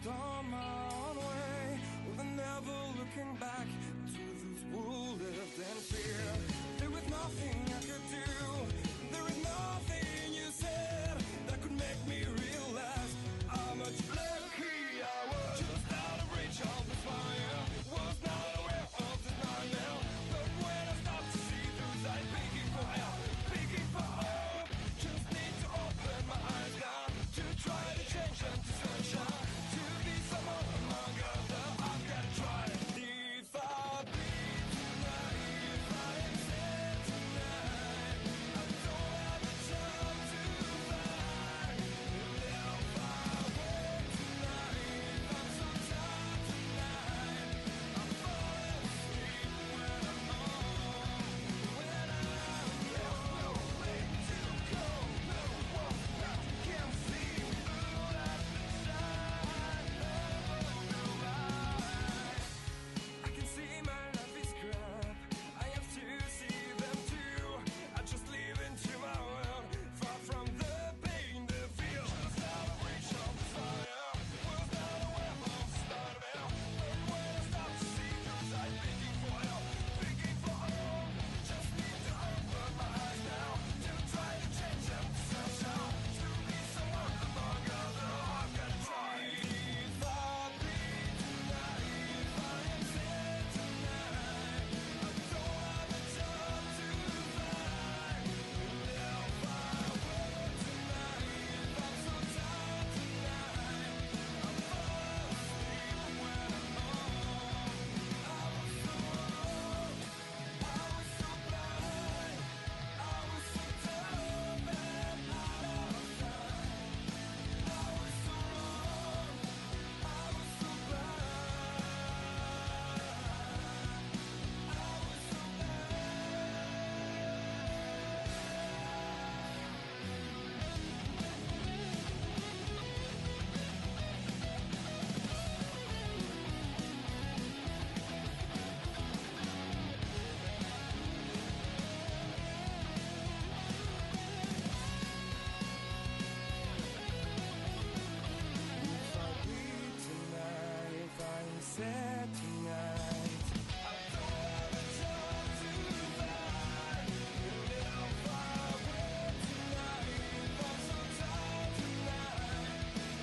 lost on my own way, with never looking back to those who lived in fear. There was nothing I could do, there was nothing you said that could make me realize how much lucky I was. Just out of reach of the fire, was not aware of this nightmare. But when I stopped to see those eyes begging for help, begging for hope, just need to open my eyes now to try to change them to sunshine, to be someone among others. I've got to try. If I bleed tonight, if I am sad tonight, I don't have the time to fight. If I wait tonight, I'm so tired tonight, I fall asleep when I'm home, when I'm no way to go, no one that can see through that inside, never know why. I can see my life is crap, I have to see them too. I just live into my world, far from the pain, the fear. Just out of reach of the fire, was not aware of the start of it. But when I stop to see those eyes begging for help, begging for hope, just need to open my eyes now to try to change them to sunshine, to be someone among others. I've got to try. If I bleed tonight, if I am sad tonight, I don't have the time to fight. If I wait tonight, I'm so tired tonight, I fall asleep when I'm home. I was so wrong, I was so blind, I was so dumb and out of time. I was so wrong, I was so blind, I was so If I bleed tonight, if I'm sad tonight, I don't have the time to fight. If I wait tonight, I'm so tired tonight,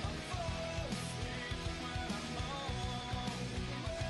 I fall asleep when I'm home, when I'm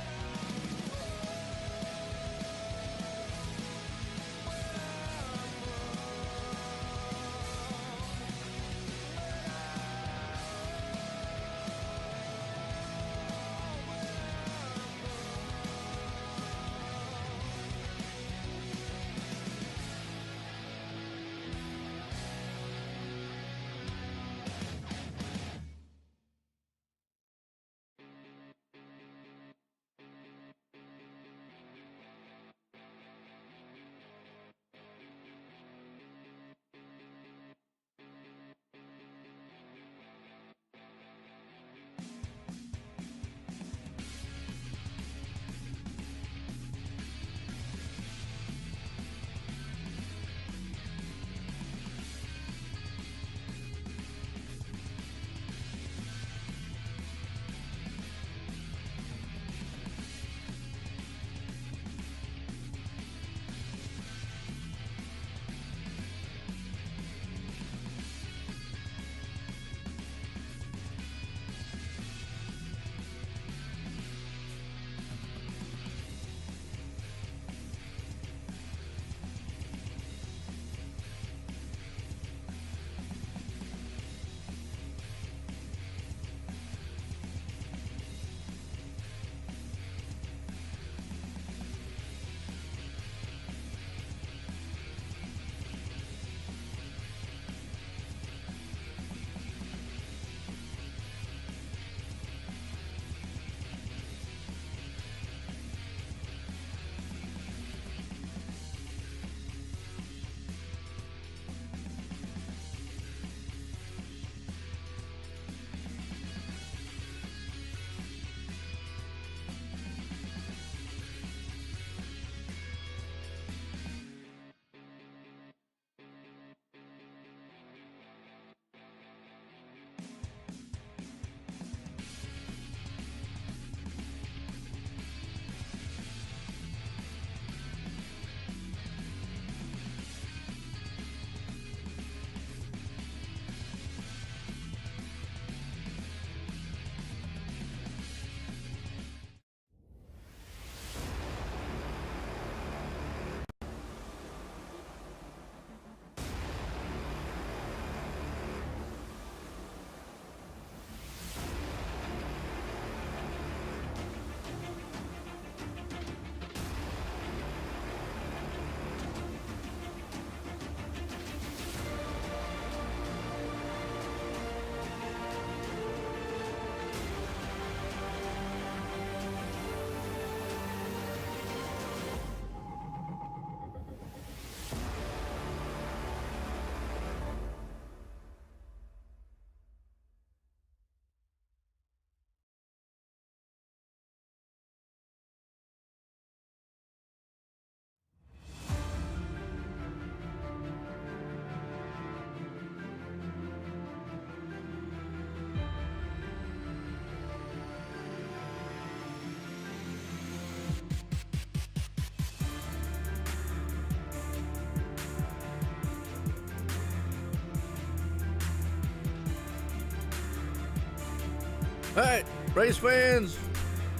All right, race fans,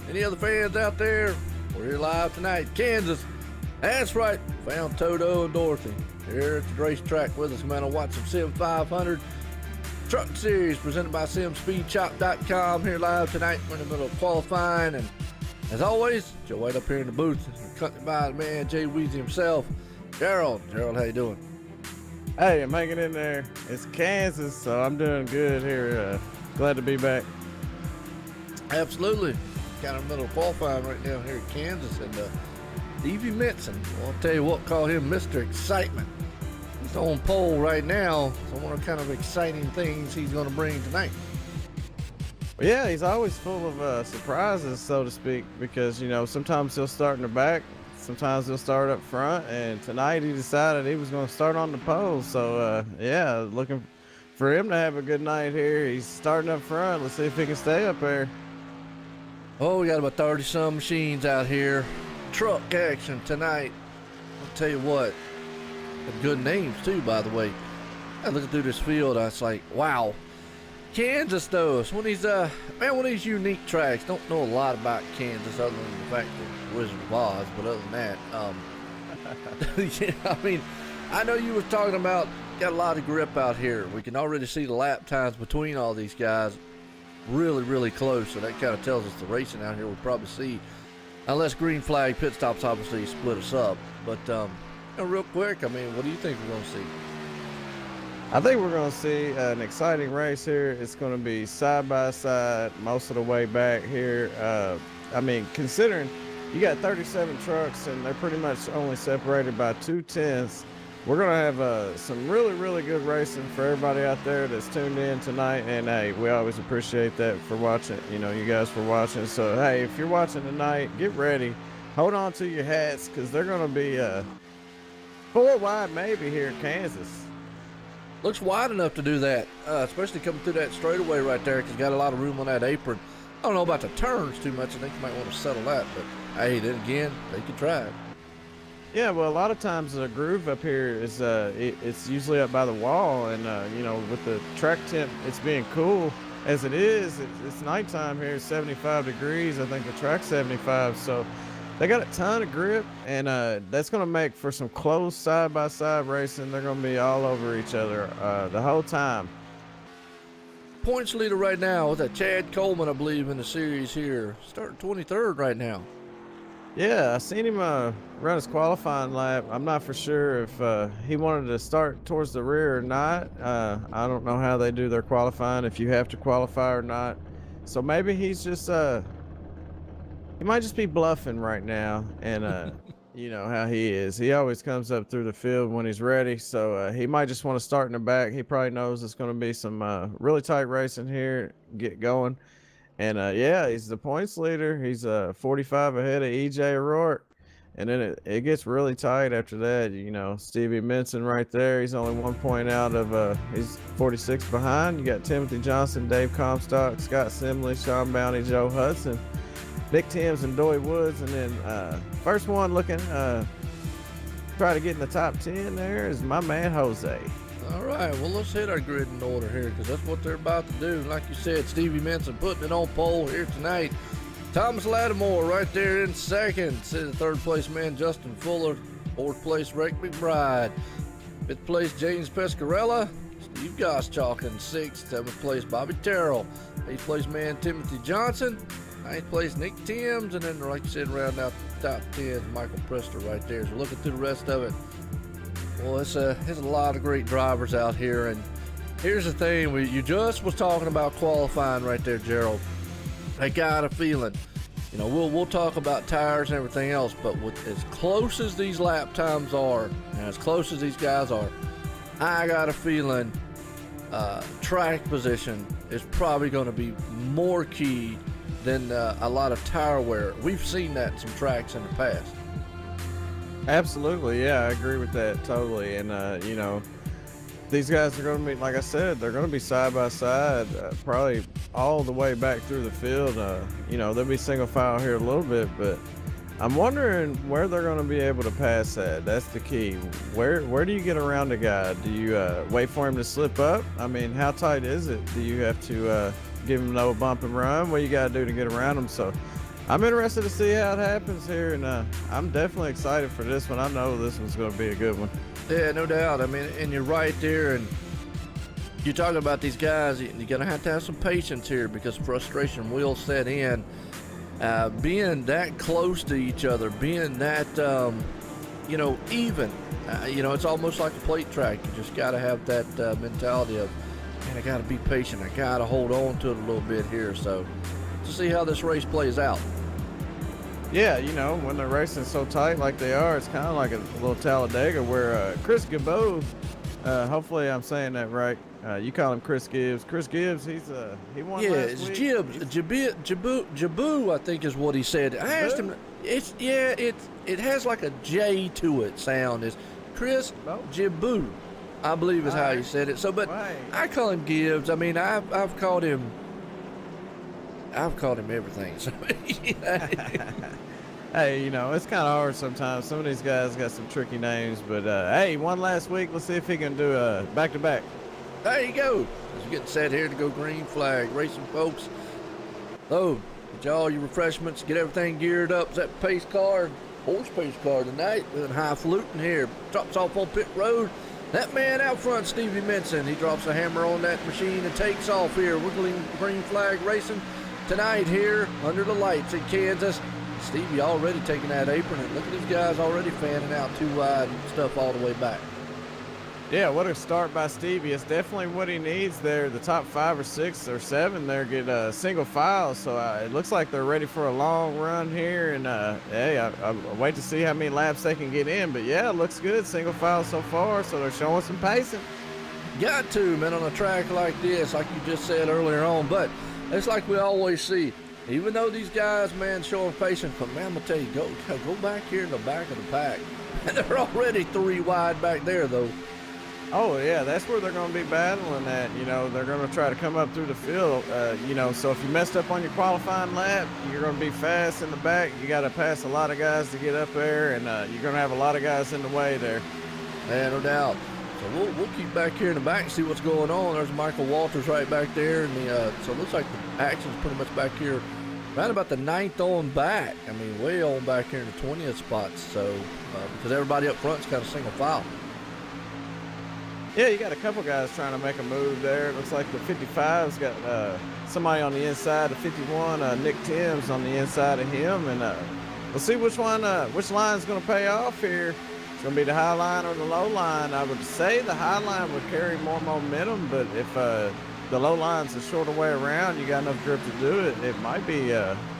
any other fans out there? We're here live tonight, Kansas. That's right, found Toto and Dorothy here at the racetrack with us, man. I'm watching SIM500 Truck Series presented by SimSpeedShop.com here live tonight. We're in the middle of qualifying, and as always, Joe White up here in the booth, accompanied by the man Jay Weezy himself. Gerald, how you doing? Hey, I'm hanging in there. It's Kansas, so I'm doing good here. Glad to be back. Absolutely. Kind of in the middle of qualifying right now here at Kansas. And Stevie Minson, well, I'll tell you what, call him Mr. Excitement. He's on pole right now. So what kind of exciting things he's going to bring tonight? Well, yeah, he's always full of surprises, so to speak, because, you know, sometimes he'll start in the back, sometimes he'll start up front, and tonight he decided he was going to start on the pole. So, yeah, looking for him to have a good night here. He's starting up front. Let's see if he can stay up there. Oh, we got about 30-some machines out here. Truck action tonight. I'll tell you what, good names, too, by the way. I looking through this field, I was like, wow. Kansas, though, it's one of these unique tracks. Don't know a lot about Kansas other than the fact that Wizard of Oz, but other than that, yeah, I mean, I know you were talking about got a lot of grip out here. We can already see the lap times between all these guys really, really close, so that kind of tells us the racing out here we'll probably see, unless green flag pit stops obviously split us up. But real quick, I mean, what do you think we're going to see? I think we're going to see an exciting race here. It's going to be side by side most of the way back here. I mean, considering you got 37 trucks and they're pretty much only separated by 2/10, we're going to have some really, really good racing for everybody out there that's tuned in tonight. And hey, we always appreciate that for watching, you know, you guys for watching. So hey, if you're watching tonight, get ready. Hold on to your hats, because they're going to be 4 wide maybe here in Kansas. Looks wide enough to do that, especially coming through that straightaway right there, because got a lot of room on that apron. I don't know about the turns too much. I think you might want to settle that, but hey, then again, they could try it. Yeah, well, a lot of times the groove up here is it's usually up by the wall, and you know, with the track temp, it's being cool as it is. It's nighttime here, 75 degrees. I think the track's 75, so they got a ton of grip, and that's going to make for some close side-by-side racing. They're going to be all over each other the whole time. Points leader right now is that Chad Coleman, I believe, in the series here. Starting 23rd right now. Yeah, I seen him run his qualifying lap. I'm not for sure if he wanted to start towards the rear or not. I don't know how they do their qualifying, if you have to qualify or not. So maybe he's just he might just be bluffing right now, and you know how he is. He always comes up through the field when he's ready, so he might just want to start in the back. He probably knows it's going to be some really tight racing here, get going. And yeah, he's the points leader. He's 45 ahead of EJ O'Rourke. And then it gets really tight after that. You know, Stevie Minson right there. He's only 1 point out of, he's 46 behind. You got Timothy Johnson, Dave Comstock, Scott Simley, Sean Bounty, Joe Hudson, Nick Timms, and Doy Woods. And then first one looking, try to get in the top 10 there is my man, Jose. All right, well, let's hit our grid in order here, because that's what they're about to do. Like you said, Stevie Minson putting it on pole here tonight. Thomas Lattimore right there in second. The third place man, Justin Fuller. Fourth place, Rick McBride. Fifth place, James Pescarella. Steve Goschalk in sixth. Seventh place, Bobby Terrell. Eighth place man, Timothy Johnson. Ninth place, Nick Timms. And then, like you said, round out the top 10, Michael Prester right there. So looking through the rest of it, well, there's a lot of great drivers out here. And here's the thing, you just was talking about qualifying right there, Gerald. I got a feeling, you know, we'll talk about tires and everything else, but with as close as these lap times are, and as close as these guys are, I got a feeling track position is probably going to be more key than a lot of tire wear. We've seen that in some tracks in the past. Absolutely, yeah, I agree with that totally. And you know, these guys are going to be, like I said, they're going to be side by side, probably all the way back through the field. You know, they'll be single file here a little bit, but I'm wondering where they're going to be able to pass that. That's the key. Where do you get around a guy? Do you wait for him to slip up? I mean, how tight is it? Do you have to give them no bump and run. What you got to do to get around them. So I'm interested to see how it happens here, and I'm definitely excited for this one. I know this one's going to be a good one. Yeah, no doubt. I mean, and you're right there, and you're talking about these guys. You're going to have some patience here because frustration will set in. Being that close to each other, being that, even, it's almost like a plate track. You just got to have that mentality of, man, I got to be patient. I got to hold on to it a little bit here. So to see how this race plays out. Yeah, when they're racing so tight like they are, it's kind of like a little Talladega where Chris Gabot, hopefully I'm saying that right. You call him Chris Gibbs. Chris Gibbs, he won last week. Jabu, I think is what he said. I asked him. It has like a J to it. Sound is Chris Jabu, I believe is how he said it. So, but I call him Gibbs. I mean, I've called him everything. So, hey, it's kind of hard sometimes. Some of these guys got some tricky names, but hey, won last week. Let's see if he can do a back-to-back. There you go. As we're getting set here to go green flag racing, folks. So, get y'all your refreshments, get everything geared up. It's that pace car, horse pace car tonight. Doing highfalutin here. Drops off on pit road. That man out front, Stevie Minson, he drops a hammer on that machine and takes off here. We're green flag racing tonight here under the lights in Kansas. Stevie already taking that apron, and look at these guys already fanning out too wide and stuff all the way back. Yeah, what a start by Stevie. It's definitely what he needs there. The top 5 or 6 or 7 there get a single file, so it looks like they're ready for a long run here. And hey, I wait to see how many laps they can get in. But yeah, it looks good, single file so far. So they're showing some pacing. Got to, man, on a track like this, like you just said earlier on. But it's like we always see. Even though these guys, man, showing patience, but man, I'm gonna tell you, go back here in the back of the pack. And they're already 3 wide back there, though. Oh, yeah, that's where they're going to be battling at. They're going to try to come up through the field. So if you messed up on your qualifying lap, you're going to be fast in the back. You got to pass a lot of guys to get up there, and you're going to have a lot of guys in the way there. Yeah, no doubt. So we'll keep back here in the back and see what's going on. There's Michael Walters right back there, and so it looks like the action's pretty much back here, right about the 9th on back. I mean, way on back here in the 20th spots. So because everybody up front's got a single file. Yeah, you got a couple guys trying to make a move there. It looks like the 55's got somebody on the inside. The 51, Nick Timms, on the inside of him, and we'll see which line's going to pay off here. It's going to be the high line or the low line. I would say the high line would carry more momentum, but if the low line's a shorter way around, you got enough grip to do it. It might be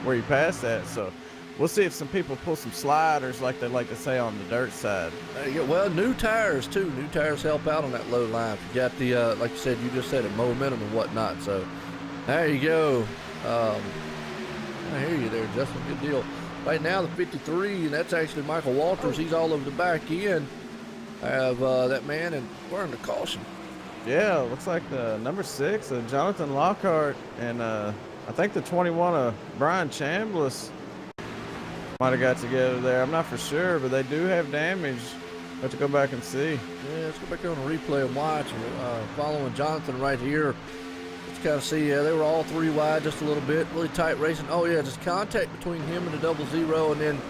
where you pass that. So we'll see if some people pull some sliders, like they like to say, on the dirt side. There you go. Well, new tires, too. New tires help out on that low line. If you got the, like you said, you just said it, momentum and whatnot. So there you go. I hear you there, Justin. Good deal. Right now, the 53, and that's actually Michael Walters. He's all over the back end. I have that man, and we're in the caution. Yeah, looks like the number 6, Jonathan Lockhart, and I think the 21, Brian Chambliss, might have got together there. I'm not for sure, but they do have damage. Have to go back and see. Yeah, let's go back there on the replay and watch. Following Jonathan right here. Let's kind of see. They were all 3 wide just a little bit. Really tight racing. Oh, yeah, just contact between him and the 00, and then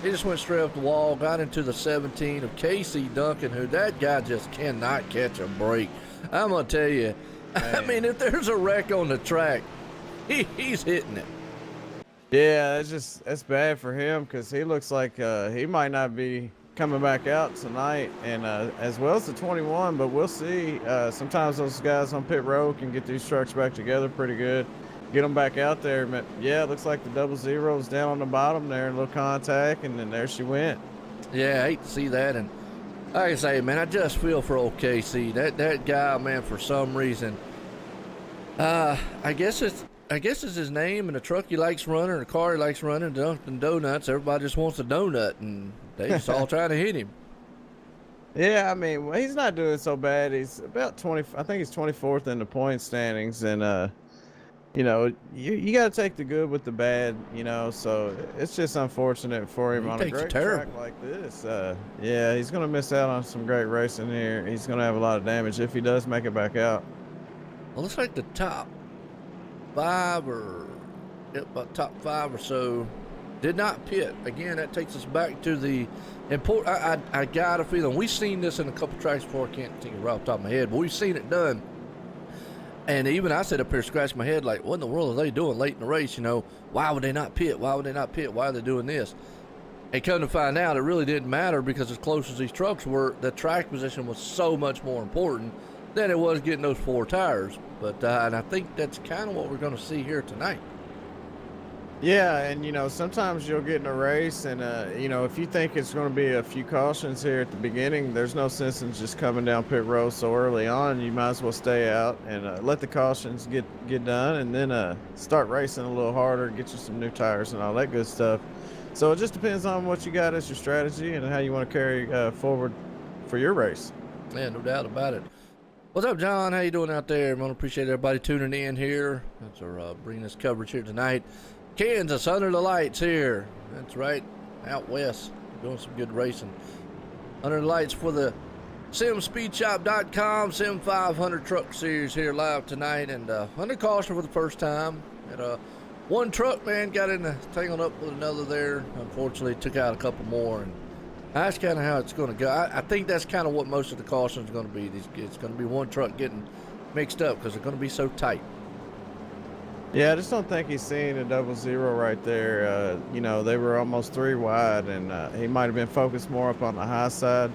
he just went straight up the wall, got into the 17 of Casey Duncan, who that guy just cannot catch a break. I'm going to tell you. Man. I mean, if there's a wreck on the track, he's hitting it. Yeah, that's bad for him because he looks like he might not be coming back out tonight, and as well as the 21, but we'll see. Sometimes those guys on pit road can get these trucks back together pretty good, get them back out there. But yeah, it looks like the 00's down on the bottom there, a little contact, and then there she went. Yeah, I hate to see that, and like I say, man, I just feel for old KC. That guy, man, for some reason, I guess it's his name and the truck he likes running, the car he likes running, Dunkin' Donuts. Everybody just wants a donut, and they just all trying to hit him. Yeah, I mean, well, he's not doing so bad. He's about 20. I think he's 24th in the point standings, and you got to take the good with the bad, So it's just unfortunate for him on a great track like this. Yeah, he's gonna miss out on some great racing here. He's gonna have a lot of damage if he does make it back out. Well, looks like the top. 5 or about top 5 or so did not pit. Again, that takes us back to the important. I got a feeling we've seen this in a couple tracks before. I can't think of it right off the top of my head, but we've seen it done. And even I sat up here scratching my head like, what in the world are they doing late in the race? You know, why would they not pit? Why would they not pit? Why are they doing this? And come to find out, it really didn't matter because as close as these trucks were, the track position was so much more important than it was getting those 4 tires. But and I think that's kind of what we're going to see here tonight. Yeah, and you know, sometimes you'll get in a race and you know, if you think it's going to be a few cautions here at the beginning, there's no sense in just coming down pit road so early on. You might as well stay out and let the cautions get done, and then start racing a little harder, get you some new tires and all that good stuff. So it just depends on what you got as your strategy and how you want to carry forward for your race. Yeah, no doubt about it. What's up, John? How you doing out there? I appreciate everybody tuning in here. Thanks for bringing us coverage here tonight. Kansas under the lights here. That's right, out west, doing some good racing. Under the lights for the SIM500 SIM500 truck series here live tonight, and under caution for the first time. And one truck, man, got tangled up with another there. Unfortunately, took out a couple more, and that's kind of how it's going to go. I think that's kind of what most of the cautions are going to be. It's going to be one truck getting mixed up because they're going to be so tight. Yeah, I just don't think he's seeing a 00 right there. You know, they were almost 3 wide, and he might have been focused more up on the high side.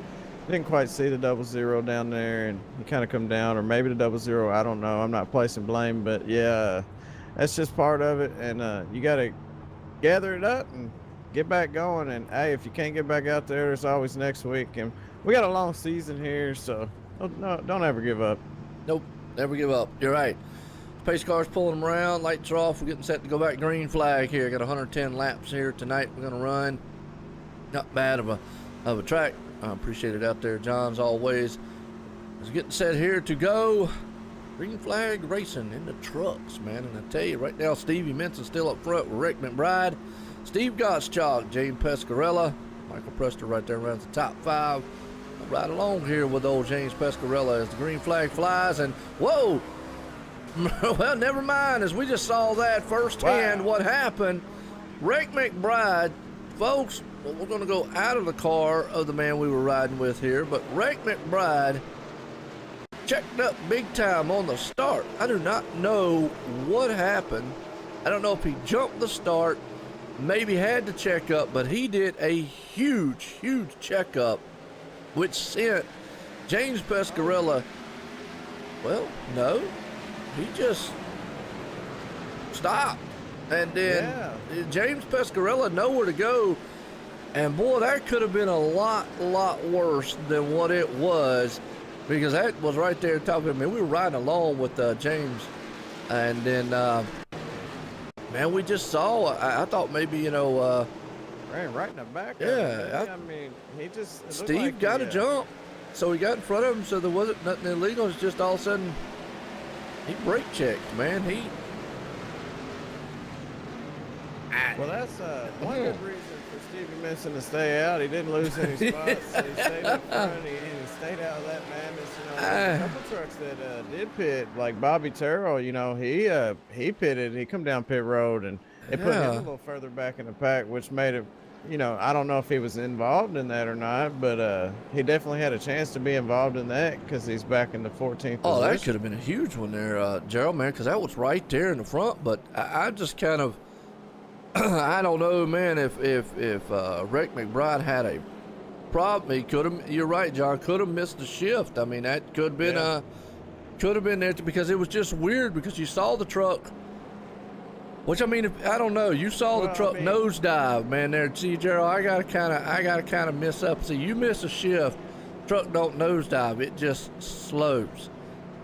Didn't quite see the 00 down there, and he kind of come down, or maybe the 00. I don't know. I'm not placing blame, but yeah, that's just part of it. And you got to gather it up and get back going. And hey, if you can't get back out there, there's always next week. And we got a long season here, so don't ever give up. Nope, never give up. You're right. Pace car's pulling them around, lights are off, we're getting set to go back. Green flag here. Got 110 laps here tonight we're going to run. Not bad of a track. I appreciate it out there, John's always. It's getting set here to go. Green flag racing in the trucks, man. And I tell you, right now, Stevie Menson's still up front with Rick McBride, Steve Gottschalk, James Pescarella, Michael Prester right there runs the top 5. Right along here with old James Pescarella as the green flag flies, and whoa! Well, never mind, as we just saw that firsthand. Wow. What happened. Rick McBride, folks, well, we're going to go out of the car of the man we were riding with here, but Rick McBride checked up big time on the start. I do not know what happened. I don't know if he jumped the start, maybe had to check up, but he did a huge checkup, which sent James Pescarella, well, no, he just stopped. And then James Pescarella nowhere to go. And boy, that could have been a lot worse than what it was, because that was right there top of him. I mean, we were riding along with James, and then man, we just saw. I thought maybe ran right in the back. Yeah, I mean, he just Steve like got a jump, so he got in front of him. So there wasn't nothing illegal. It's just all of a sudden he brake checked, man. Well, that's one good reason for Stevie Menson to stay out. He didn't lose any spots. So he stayed up front. He stayed out of that madness. A couple trucks that did pit, like Bobby Terrell, he pitted. He come down pit road, and it put him a little further back in the pack, which made it, I don't know if he was involved in that or not, but he definitely had a chance to be involved in that because he's back in the 14th position. Oh, that could have been a huge one there, Gerald, man, because that was right there in the front. But I just kind of, I don't know, man, if Rick McBride had a problem, he could have, you're right, John, could have missed the shift. I mean, that could have been, could have been there, because it was just weird, because you saw the truck, which, I mean, I don't know, you saw the truck nosedive, man, there. See, Gerald, I gotta kind of miss up. See, you miss a shift, truck don't nosedive, it just slows.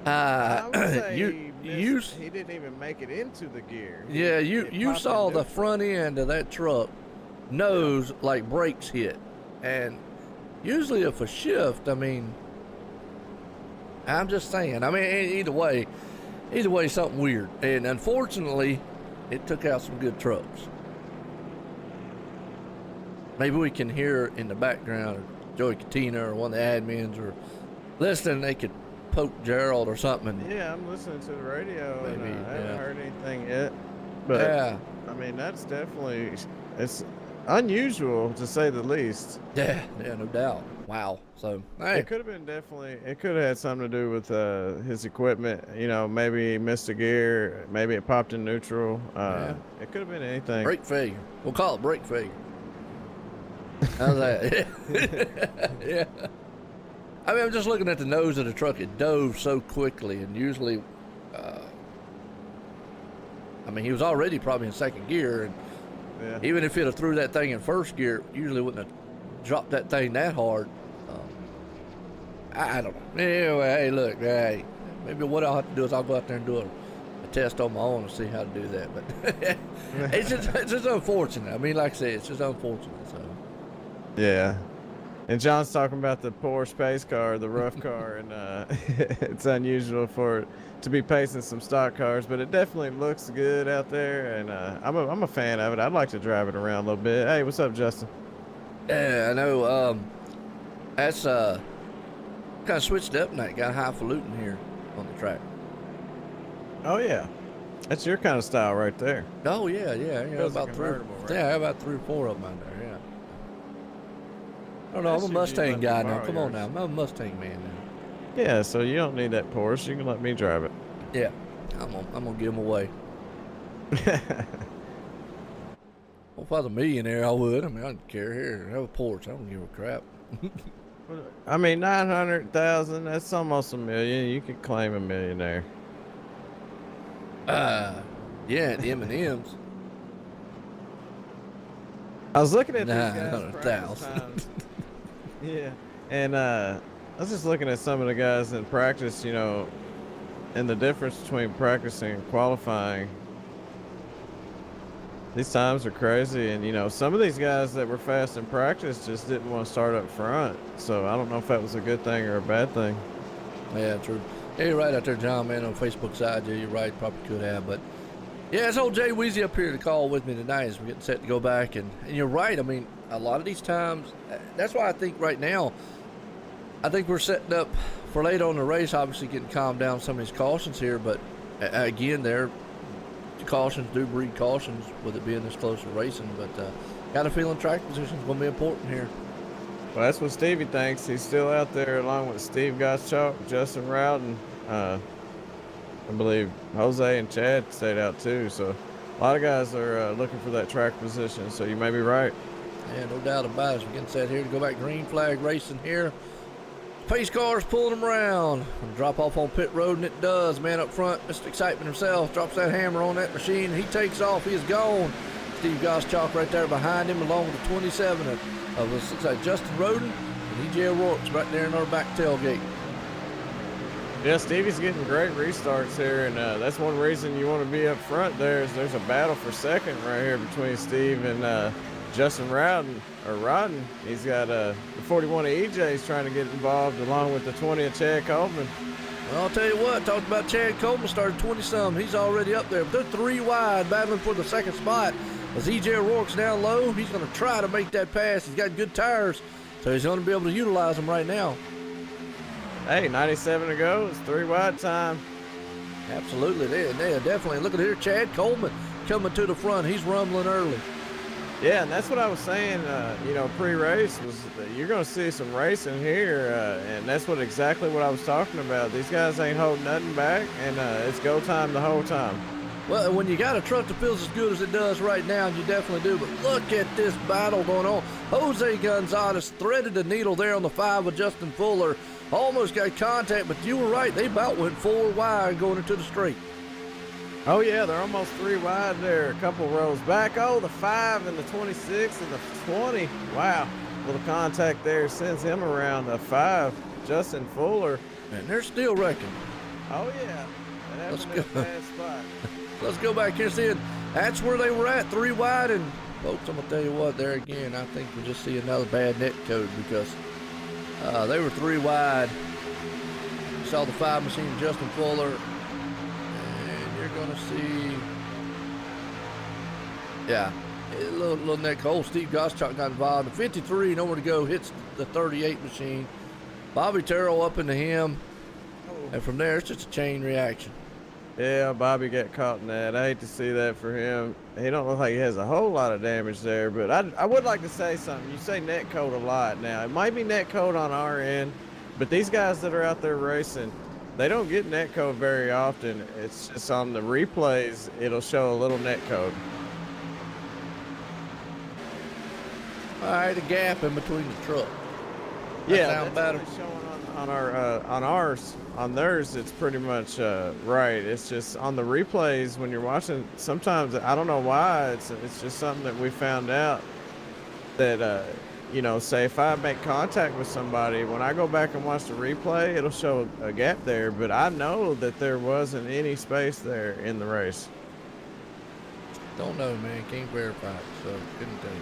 I would say he didn't even make it into the gear. Yeah, you saw the front end of that truck nose like brakes hit. And usually if a shift, I mean, I'm just saying, I mean, either way, something weird. And unfortunately, it took out some good trucks. Maybe we can hear in the background Joey Katina or one of the admins or listening, they could Pope Gerald or something. Yeah, I'm listening to the radio, Maybe, and I yeah. haven't heard anything yet. But Yeah, I mean, that's definitely it's unusual to say the least. yeah, no doubt. Wow. So, hey, It could have been definitely. It could have had something to do with his equipment. You know, maybe he missed a gear. Maybe it popped in neutral. Yeah. It could have been anything. brake failure. We'll call it brake failure. How's that? Yeah. I mean, I'm just looking at the nose of the truck. It dove so quickly, and usually, I mean, he was already probably in second gear, and Yeah. even if he'd have threw that thing in first gear, usually wouldn't have dropped that thing that hard. I don't know. Anyway, hey, look, hey, maybe what I'll have to do is I'll go out there and do a test on my own and see how to do that. But it's just unfortunate. I mean, like I said, it's just unfortunate. So. Yeah. And John's talking about the poor space car, the rough car, and it's unusual for it to be pacing some stock cars, but it definitely looks good out there, and I'm a fan of it. I'd like to drive it around a little bit. Hey, what's up, Justin? Yeah, I know. That's kind of switched up tonight. Got highfalutin here on the track. Oh yeah, that's your kind of style right there. Oh yeah. Feels About like three. convertible, right? Yeah, about 3 or 4 of them out there. Yeah. I don't know. That's I'm a usually Mustang let me guy now. borrow Come on yours. now. I'm a Mustang man now. Yeah, so you don't need that Porsche. You can let me drive it. Yeah, I'm gonna give them away. Well, if I was a millionaire, I would. I mean, I don't care. Here, have a Porsche. I don't give a crap. I mean, 900,000. That's almost $1 million. You could claim a millionaire. Yeah, the M&Ms. I was looking at these guys' 900,000. practice times. Yeah, and I was just looking at some of the guys in practice, you know, and the difference between practicing and qualifying. These times are crazy, and you know, some of these guys that were fast in practice just didn't want to start up front. So I don't know if that was a good thing or a bad thing. Yeah, true. Yeah, you're right out there, John, man, on Facebook side. Yeah, you're right. Probably could have, but yeah, it's old Jay Weezy up here to call with me tonight as we're getting set to go back. And you're right. I mean, a lot of these times, that's why I think right now, I think we're setting up for later on in the race, obviously getting calmed down some of these cautions here. But again, the cautions do breed cautions with it being this close to racing. But got a feeling track position is going to be important here. Well, that's what Stevie thinks. He's still out there along with Steve Gottschalk, Justin Rowden. I believe Jose and Chad stayed out too. So a lot of guys are looking for that track position. So you may be right. Yeah, no doubt about it. We're getting set here to go back green flag racing here. Pace cars pulling them around. Drop off on pit road, and it does. Man up front, Mr. Excitement himself, drops that hammer on that machine. He takes off. He is gone. Steve Gottschalk right there behind him, along with the 27 of us. Looks like Justin Roden and E.J. O'Rourke's right there in our back tailgate. Yeah, Stevie's getting great restarts here, and that's one reason you want to be up front there is there's a battle for second right here between Steve and Justin Rowden. He's got the 41 of EJ's trying to get involved along with the 20 of Chad Coleman. Well, I'll tell you what, talked about Chad Coleman, started 20-some. He's already up there. But they're 3 wide, battling for the second spot. As E.J. O'Rourke's down low, he's going to try to make that pass. He's got good tires, so he's going to be able to utilize them right now. Hey, 97 to go. It's 3 wide time. Absolutely, they definitely. Look at here, Chad Coleman coming to the front. He's rumbling early. Yeah, and that's what I was saying, you know, pre-race was that you're going to see some racing here, and that's exactly what I was talking about. These guys ain't holding nothing back, and it's go time the whole time. Well, when you got a truck that feels as good as it does right now, you definitely do. But look at this battle going on. Jose Gonzalez threaded the needle there on the 5 with Justin Fuller. Almost got contact, but you were right. They about went 4 wide going into the straight. Oh, yeah, they're almost 3 wide there, a couple rows back. Oh, the 5 and the 26 and the 20. Wow, little contact there sends him around. The 5, Justin Fuller. And they're still wrecking. Oh, yeah. That Let's happened go. in a bad spot. Let's go back here and see it. That's where they were at, 3 wide. And, folks, I'm going to tell you what, there again, I think we'll just see another bad net code because they were 3 wide. You saw the 5 machine, Justin Fuller. And you're going to see, yeah, a little neck hole. Steve Gottschalk got involved. The 53, nowhere to go, hits the 38 machine. Bobby Terrell up into him. And from there, it's just a chain reaction. Yeah, Bobby got caught in that. I hate to see that for him. He don't look like he has a whole lot of damage there, but I would like to say something. You say net code a lot now. It might be net code on our end, but these guys that are out there racing, they don't get net code very often. It's just on the replays, it'll show a little net code. All right, a gap in between the truck. Yeah, sound better. Showing on theirs, it's pretty much right. It's just on the replays when you're watching. Sometimes I don't know why. It's just something that we found out that you know, say if I make contact with somebody, when I go back and watch the replay, it'll show a gap there. But I know that there wasn't any space there in the race. Don't know, man. Can't verify it, so couldn't tell you.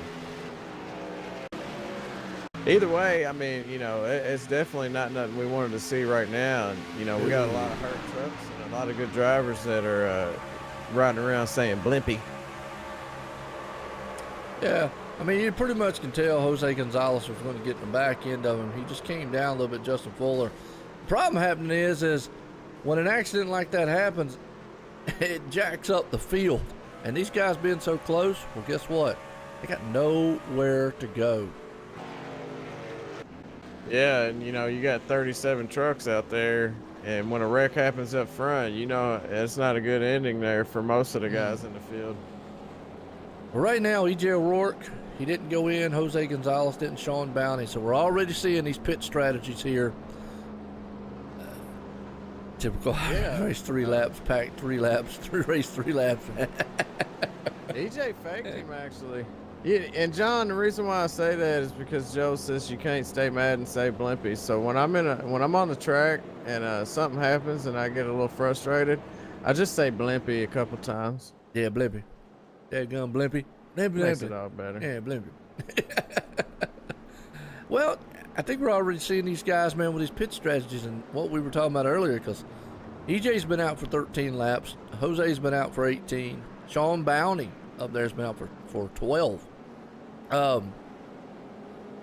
Either way, I mean, you know, it's definitely not nothing we wanted to see right now. And, you know, we got a lot of hurt trucks and a lot of good drivers that are riding around saying blimpy. Yeah, I mean, you pretty much can tell Jose Gonzalez was going to get in the back end of him. He just came down a little bit, Justin Fuller. The problem happening is when an accident like that happens, it jacks up the field. And these guys being so close, well, guess what? They got nowhere to go. Yeah, and you know, you got 37 trucks out there, and when a wreck happens up front, you know, it's not a good ending there for most of the guys in the field. Well, right now, E.J. O'Rourke, he didn't go in. Jose Gonzalez didn't. Sean Bounty. So we're already seeing these pit strategies here. Typical. Yeah. Race 3 laps, pack 3 laps, race 3 laps. EJ faked him, actually. Yeah, and John, the reason why I say that is because Joe says you can't stay mad and say blimpy. So when I'm on the track and something happens and I get a little frustrated, I just say blimpy a couple times. Yeah, blimpy. Yeah, gun blimpy. Blimpy, Makes blimpy. it all better. Yeah, blimpy. Well, I think we're already seeing these guys, man, with these pit strategies and what we were talking about earlier, because EJ's been out for 13 laps. Jose's been out for 18. Sean Bounty up there's been out for 12.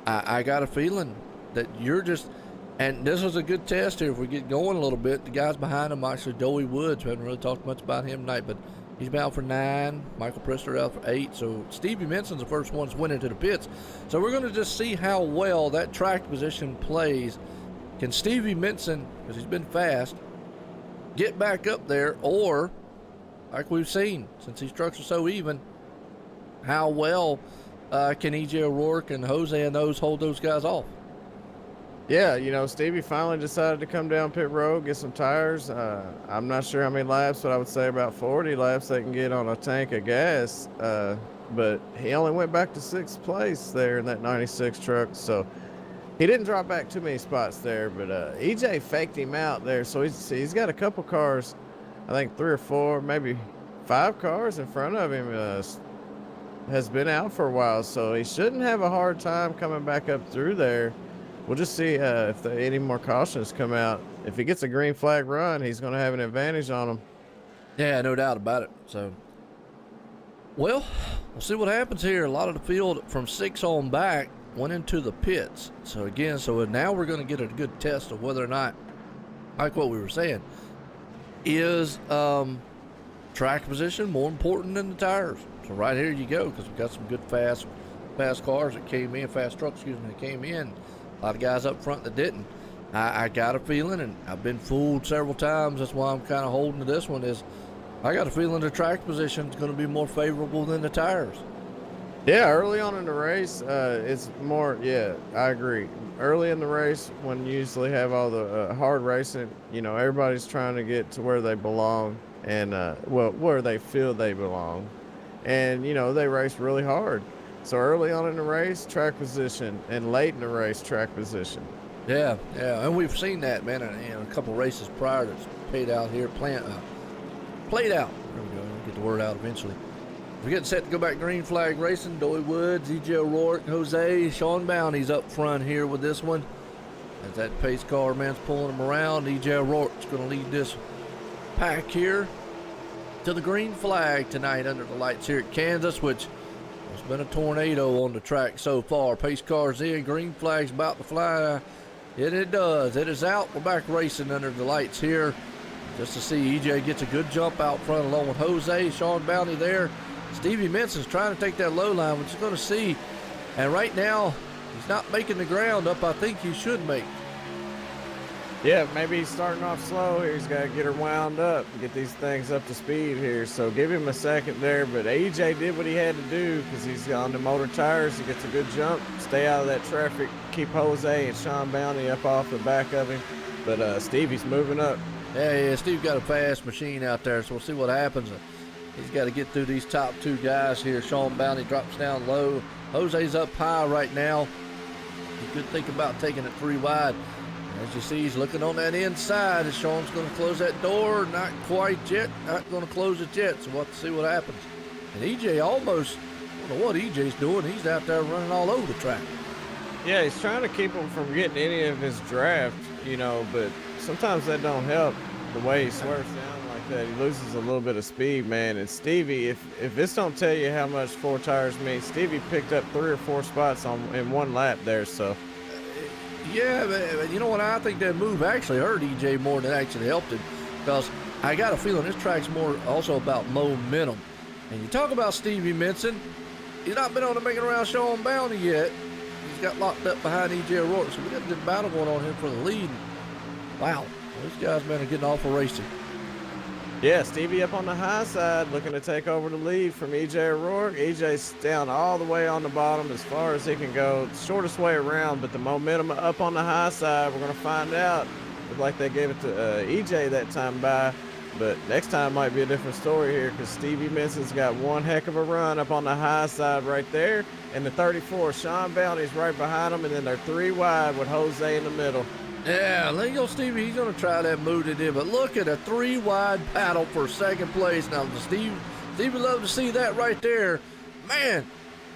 I got a feeling that you're just, and this was a good test here. If we get going a little bit, the guys behind him, actually, Joey Woods, we haven't really talked much about him tonight, but he's been out for 9. Michael Priester out for 8. So Stevie Menson's the first one to win into the pits. So we're going to just see how well that track position plays. Can Stevie Menson, because he's been fast, get back up there, or like we've seen, since these trucks are so even, how well can EJ O'Rourke and Jose and those hold those guys off? Yeah, you know, Stevie finally decided to come down pit road, get some tires. I'm not sure how many laps, but I would say about 40 laps they can get on a tank of gas. But he only went back to 6th place there in that 96 truck, so he didn't drop back too many spots there. But EJ faked him out there, so he's got a couple cars, I think 3 or 4, maybe 5 cars in front of him. Has been out for a while, so he shouldn't have a hard time coming back up through there. We'll just see if any more cautions come out. If he gets a green flag run, he's going to have an advantage on him. Yeah, no doubt about it. So, well, we'll see what happens here. A lot of the field from 6 on back went into the pits. So again, now we're going to get a good test of whether or not, like what we were saying, is track position more important than the tires. So right here you go, because we've got some good fast cars that came in, fast trucks, that came in. A lot of guys up front that didn't. I got a feeling, and I've been fooled several times, that's why I'm kind of holding to this one, is I got a feeling the track position is going to be more favorable than the tires. Yeah, early on in the race, it's more, yeah, I agree. Early in the race, when you usually have all the hard racing, you know, everybody's trying to get to where they belong and, where they feel they belong. And, you know, they race really hard. So early on in the race, track position, and late in the race, track position. Yeah, and we've seen that, man, in a couple races prior that's played out here, played out. There we go, I'll get the word out eventually. We're getting set to go back green flag racing. Joey Woods, EJ O'Rourke, Jose, Sean Bounty's up front here with this one. As that pace car man's pulling him around, EJ O'Rourke's going to lead this pack here to the green flag tonight under the lights here at Kansas, which has been a tornado on the track so far. Pace cars in, green flag's about to fly. It does. It is out. We're back racing under the lights here just to see EJ gets a good jump out front along with Jose. Sean Bounty there. Stevie Menson's trying to take that low line, which is going to see. And right now, he's not making the ground up I think he should make. Yeah, maybe he's starting off slow here. He's got to get her wound up and get these things up to speed here. So give him a second there. But EJ did what he had to do because he's on the motor tires. He gets a good jump, stay out of that traffic, keep Jose and Sean Bounty up off the back of him. But Stevie's moving up. Yeah, Steve got a fast machine out there, so we'll see what happens. He's got to get through these top two guys here. Sean Bounty drops down low. Jose's up high right now. He could think about taking it 3 wide. As you see, he's looking on that inside. And Sean's going to close that door. Not quite yet. Not going to close it yet. So we'll have to see what happens. And EJ almost, I don't know what EJ's doing. He's out there running all over the track. Yeah, he's trying to keep him from getting any of his draft, you know, but sometimes that don't help the way he swerves down like that. He loses a little bit of speed, man. And Stevie, if this don't tell you how much 4 tires mean, Stevie picked up 3 or 4 spots in 1 lap there, so. Yeah, but you know what? I think that move actually hurt EJ more than it actually helped him, because I got a feeling this track's more also about momentum. And you talk about Stevie Menson, he's not been on to making around Sean Bounty yet. He's got locked up behind EJ O'Rourke, so we got a good battle going on here for the lead. Wow, those guys, man, are getting awful racing. Yeah, Stevie up on the high side, looking to take over the lead from EJ O'Rourke. EJ's down all the way on the bottom as far as he can go. Shortest way around, but the momentum up on the high side, we're going to find out. Looked like they gave it to EJ that time by, but next time might be a different story here because Stevie Menson's got one heck of a run up on the high side right there. And the 34, Sean Bounty's right behind him, and then they're 3 wide with Jose in the middle. Yeah, there you go, Stevie. He's going to try that move they did, but look at a 3 wide battle for second place. Now, Stevie would love to see that right there. Man,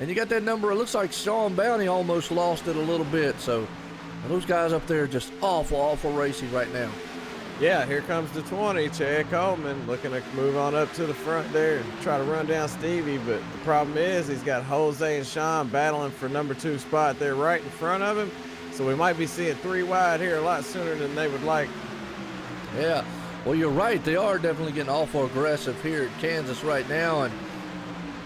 and you got that number. It looks like Sean Bounty almost lost it a little bit. So those guys up there just awful racing right now. Yeah, here comes the 20, Chad Coleman, looking to move on up to the front there and try to run down Stevie. But the problem is he's got Jose and Sean battling for number 2 spot there right in front of him. So we might be seeing 3 wide here a lot sooner than they would like. Yeah, well, you're right. They are definitely getting awful aggressive here at Kansas right now. And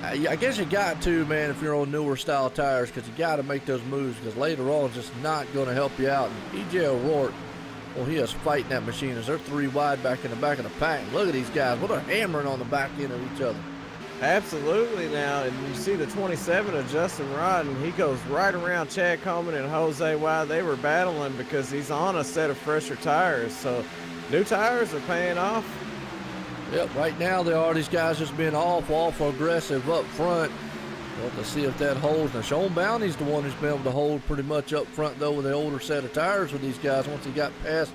I guess you got to, man, if you're on newer style tires, because you got to make those moves, because later on it's just not going to help you out. And EJ O'Rourke, well, he is fighting that machine as they're 3 wide back in the back of the pack. Look at these guys. Well, they're hammering on the back end of each other. Absolutely now, and you see the 27 of Justin Rod, and he goes right around Chad Coleman and Jose while they were battling because he's on a set of fresher tires. So new tires are paying off. Yep, right now they are. These guys just being awful aggressive up front. Well, to see if that holds. Now, Sean Bounty's the one who's been able to hold pretty much up front, though, with the older set of tires with these guys once he got past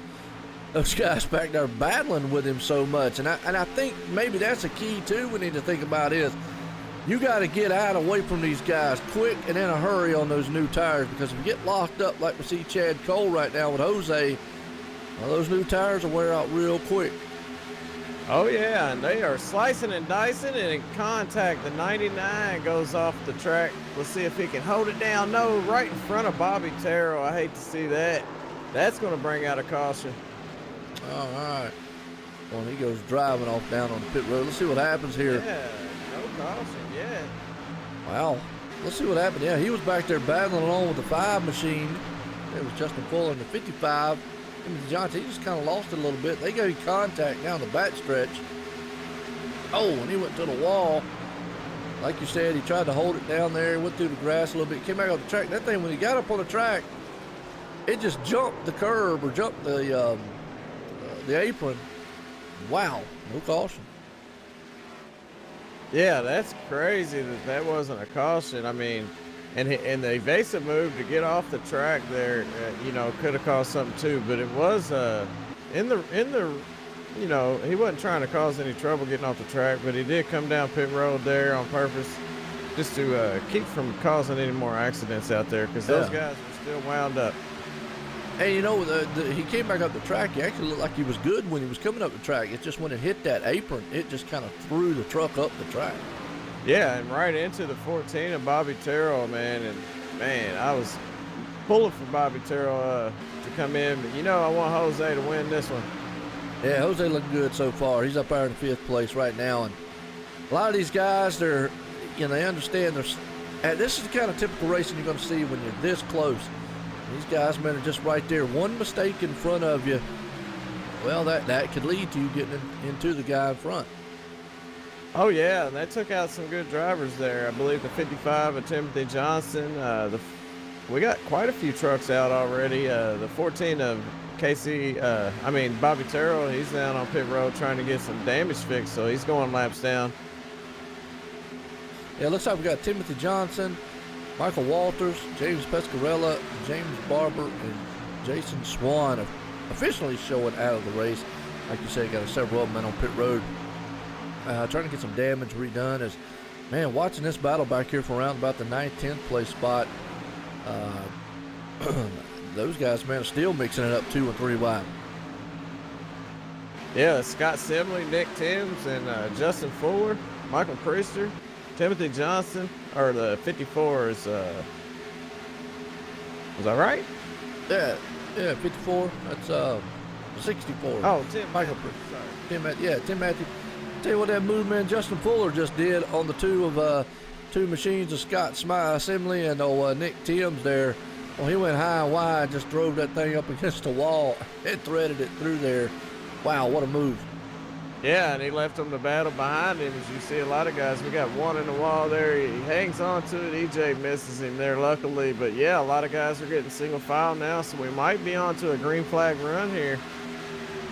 those guys back there battling with him so much. And I think maybe that's a key, too, we need to think about is you got to get out away from these guys quick and in a hurry on those new tires, because if you get locked up like we see Chad Cole right now with Jose, well, those new tires will wear out real quick. Oh, yeah, and they are slicing and dicing, and in contact, the 99 goes off the track. Let's see if he can hold it down. No, right in front of Bobby Terrell. I hate to see that. That's going to bring out a caution. All right. Well, he goes driving off down on the pit road. Let's see what happens here. Yeah, no caution, yeah. Wow. Let's see what happened. Yeah, he was back there battling along with the 5 machine. It was Justin Fuller in the 55. And Johnson, he just kind of lost it a little bit. They got contact down the back stretch. Oh, and he went to the wall. Like you said, he tried to hold it down there, went through the grass a little bit, came back off the track. That thing, when he got up on the track, it just jumped the curb or jumped the apron. Wow, no caution. Yeah, that's crazy that wasn't a caution. I mean, and the evasive move to get off the track there, could have caused something too. But it was in the he wasn't trying to cause any trouble getting off the track, but he did come down pit road there on purpose just to keep from causing any more accidents out there, because those guys were still wound up. And he came back up the track. He actually looked like he was good when he was coming up the track. It's just when it hit that apron, it just kind of threw the truck up the track. Yeah, and right into the 14 of Bobby Terrell, man. And man, pulling for Bobby Terrell to come in, but I want Jose to win this one. Yeah, Jose looking good so far. He's up there in 5th place right now, and a lot of these guys, they understand this is the kind of typical racing you're going to see when you're this close. These guys, man, are just right there. One mistake in front of you, well, that could lead to you getting into the guy in front. Oh, yeah, and they took out some good drivers there. I believe the 55 of Timothy Johnson. We got quite a few trucks out already. The 14 of Bobby Terrell, he's down on pit road trying to get some damage fixed, so he's going laps down. Yeah, looks like we got Timothy Johnson, Michael Walters, James Pescarella, James Barber, and Jason Swan officially showing out of the race. Like you said, got several of them on pit road. Trying to get some damage redone. As man, watching this battle back here for around about the 9th, 10th place spot. Those guys, man, are still mixing it up 2 and 3 wide. Yeah, Scott Simley, Nick Timms, and Justin Fuller, Michael Priester, Timothy Johnson, or the 54 is, was I right? Yeah, 54. That's 64. Oh, Tim. Michael Priester. Tim Matthew. Tell you what that move, man, Justin Fuller just did on the two machines of Scott Simley and Nick Timms there. Well, he went high and wide, just drove that thing up against the wall and threaded it through there. Wow, what a move. Yeah, and he left them to battle behind him. As you see a lot of guys, we got one in the wall there. He hangs on to it. EJ misses him there, luckily. But, yeah, a lot of guys are getting single file now, so we might be on to a green flag run here.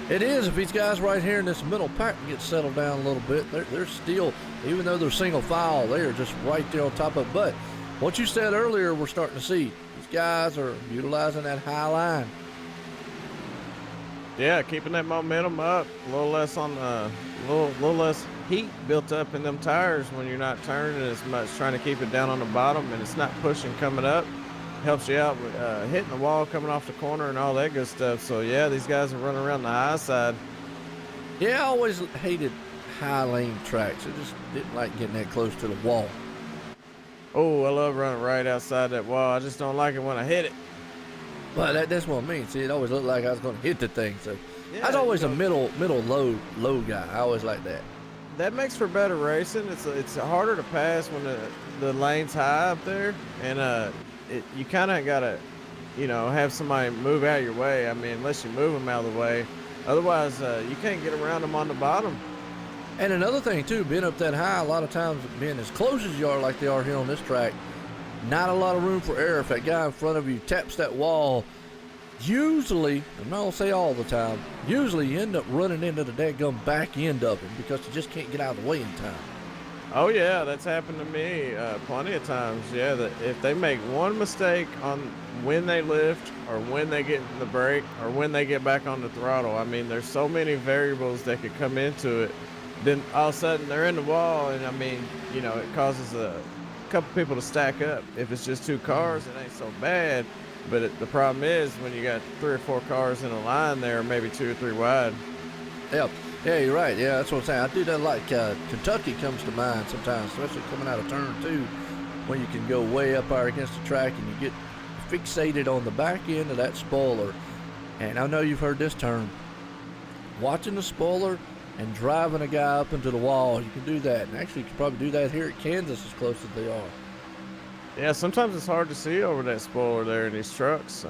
It is. If these guys right here in this middle pack get settled down a little bit, they're still, even though they're single file, they are just right there on top of it. But what you said earlier, we're starting to see. These guys are utilizing that high line. Yeah, keeping that momentum up. A little less little less heat built up in them tires when you're not turning as much, trying to keep it down on the bottom, and it's not pushing coming up. Helps you out with hitting the wall, coming off the corner, and all that good stuff. So, yeah, these guys are running around the high side. Yeah, I always hated high lane tracks. I just didn't like getting that close to the wall. Oh, I love running right outside that wall. I just don't like it when I hit it. Well, that's what I mean. See, it always looked like I was going to hit the thing. So Yeah, I was always a middle low guy. I always like that. That makes for better racing. It's harder to pass when the lane's high up there, and you kind of gotta, have somebody move out your way. I mean, unless you move them out of the way, otherwise you can't get around them on the bottom. And another thing too, being up that high, a lot of times being as close as you are, like they are here on this track, not a lot of room for error. If that guy in front of you taps that wall, usually, I'm not gonna say all the time, usually you end up running into the dadgum back end of him because you just can't get out of the way in time. Oh yeah, that's happened to me plenty of times. Yeah, that if they make one mistake on when they lift or when they get in the brake or when they get back on the throttle, I mean, there's so many variables that could come into it. Then all of a sudden they're in the wall, and I mean, it causes a couple people to stack up. If it's just 2 cars, it ain't so bad. But the problem is when you got 3 or 4 cars in a line there, maybe 2 or 3 wide. Yeah, you're right. Yeah, that's what I'm saying. I do that like Kentucky comes to mind sometimes, especially coming out of turn 2, when you can go way up there against the track and you get fixated on the back end of that spoiler. And I know you've heard this term, watching the spoiler and driving a guy up into the wall. You can do that. And actually, you can probably do that here at Kansas as close as they are. Yeah, sometimes it's hard to see over that spoiler there in these trucks.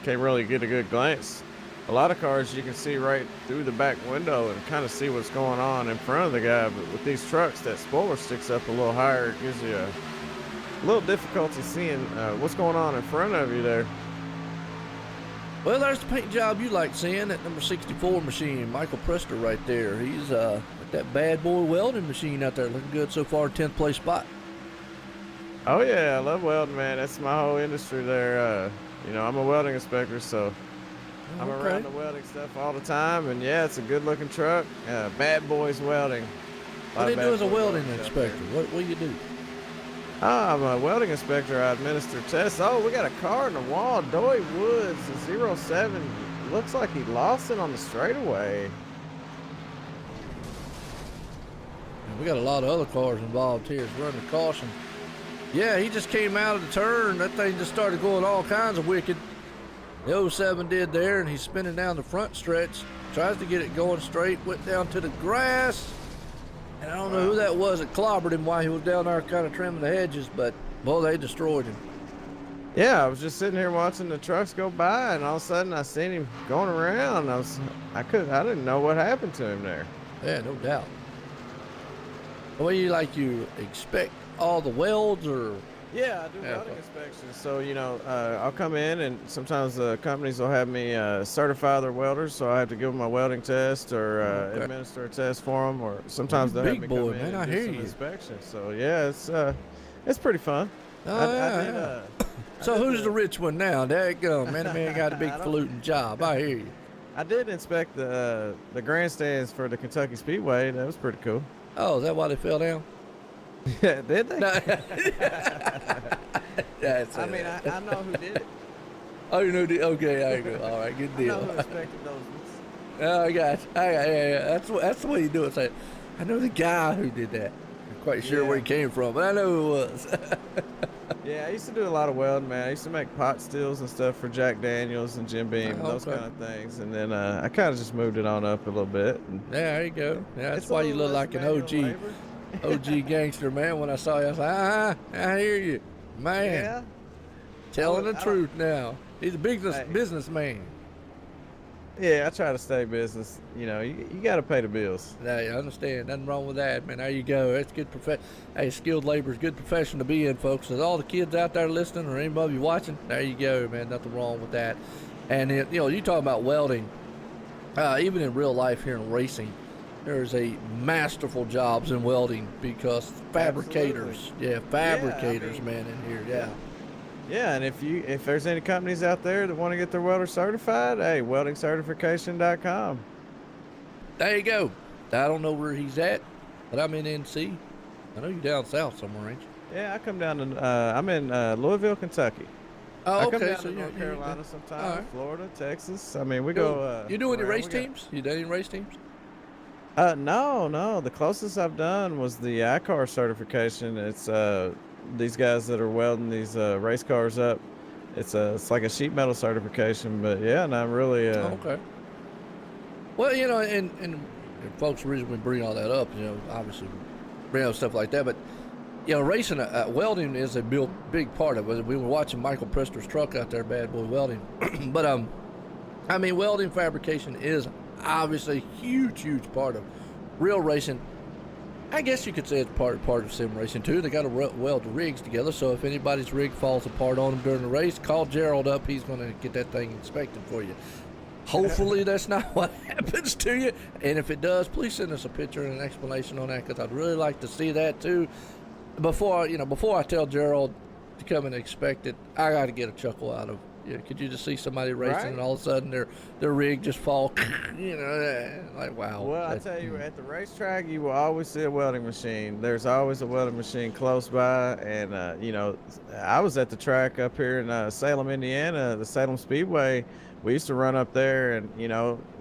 Can't really get a good glance. A lot of cars you can see right through the back window and kind of see what's going on in front of the guy. But with these trucks, that spoiler sticks up a little higher. It gives you a little difficulty seeing what's going on in front of you there. Well, there's the paint job you like seeing, that number 64 machine, Michael Priester right there. He's with that bad boy welding machine out there, looking good so far, 10th place spot. Oh yeah, I love welding, man. That's my whole industry there. I'm a welding inspector, so I'm around the welding stuff all the time. And yeah, it's a good looking truck. Bad boys welding. What do you do as a welding inspector? What do you do? I'm a welding inspector. I administer tests. Oh, we got a car in the wall. Doy Woods, 07. Looks like he lost it on the straightaway. And we got a lot of other cars involved here. It's running caution. Yeah, he just came out of the turn. That thing just started going all kinds of wicked. The 07 did there, and he's spinning down the front stretch. Tries to get it going straight, went down to the grass. And I don't know who that was that clobbered him while he was down there kind of trimming the hedges, but, boy, they destroyed him. Yeah, I was just sitting here watching the trucks go by, and all of a sudden I seen him going around. I didn't know what happened to him there. Yeah, no doubt. Well, you expect all the welds, or? Yeah, I do welding inspections. So, I'll come in, and sometimes the companies will have me certify their welders, so I have to give them a welding test or administer a test for them, or sometimes they'll have me come in and do some inspections. So, yeah, it's pretty fun. So who's the rich one now? Daggum, man got a big falutin' job. I hear you. I did inspect the grandstands for the Kentucky Speedway. That was pretty cool. Oh, is that why they fell down? Yeah, did they? No. I know who did it. Oh, you know? Okay, there you go. All right, good deal. I know who inspected those ones. Oh, I got you. Yeah. That's the way you do it. Say, I know the guy who did that. I'm quite sure where he came from, but I know who it was. Yeah, I used to do a lot of welding, man. I used to make pot stills and stuff for Jack Daniels and Jim Beam, those kind of things. And then I kind of just moved it on up a little bit. And yeah, there you go. Yeah, that's why you look like an OG gangster, man. When I saw you, I was like, I hear you, man. Yeah. Telling the truth now. He's a businessman. Yeah, I try to stay business. You got to pay the bills. Yeah, I understand. Nothing wrong with that, man. There you go. That's good skilled labor is a good profession to be in, folks. There's all the kids out there listening or anybody watching. There you go, man. Nothing wrong with that. And you talk about welding. Even in real life here in racing, there's a masterful jobs in welding because fabricators, man, in here, yeah. Yeah, and if there's any companies out there that want to get their welder certified, hey, weldingcertification.com. There you go. I don't know where he's at, but I'm in NC. I know you're down south somewhere, ain't you? Yeah, I come down to, I'm in Louisville, Kentucky. Oh, okay. I come down so to North Carolina sometimes, right. Florida, Texas. I mean, we go. You doing any race teams? You done any race teams? No. The closest I've done was the ICAR certification. It's these guys that are welding these race cars up. It's like a sheet metal certification, but yeah, and I'm really. Okay. Well, and folks, the reason we bring all that up, obviously, bring up stuff like that, but racing, welding is a big part of it. We were watching Michael Prester's truck out there, bad boy welding, but welding fabrication is obviously a huge part of real racing. I guess you could say it's part of sim racing too. They got to weld the rigs together, so if anybody's rig falls apart on them during the race, call Gerald up. He's going to get that thing inspected for you. Hopefully that's not what happens to you, and if it does, please send us a picture and an explanation on that, because I'd really like to see that too. Before I tell Gerald to come and inspect it, I got to get a chuckle out of. Could you just see somebody racing and all of a sudden their rig just fall, like wow. Well, I tell you, at the racetrack, you will always see a welding machine. There's always a welding machine close by, and I was at the track up here in Salem, Indiana, the Salem Speedway. We used to run up there, and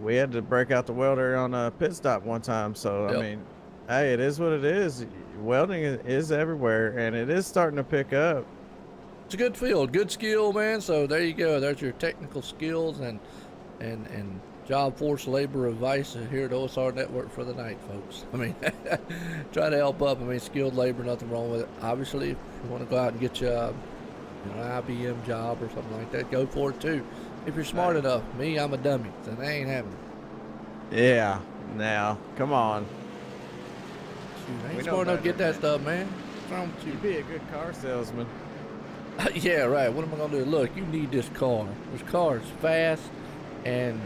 we had to break out the welder on a pit stop one time. So I mean, hey, it is what it is. Welding is everywhere, and it is starting to pick up. It's a good field, good skill, man. So there you go. There's your technical skills and job force labor advice here at OSR Network for the night, folks. I mean, try to help up. Skilled labor, nothing wrong with it. Obviously, if you want to go out and get you an IBM job or something like that, go for it too. If you're smart enough. Me, I'm a dummy, so that ain't happening. Yeah, now, come on. Shoot, I ain't smart enough to get that stuff, man. What's wrong with you? You'd be a good car salesman. Yeah, right. What am I going to do? Look, you need this car. This car is fast, and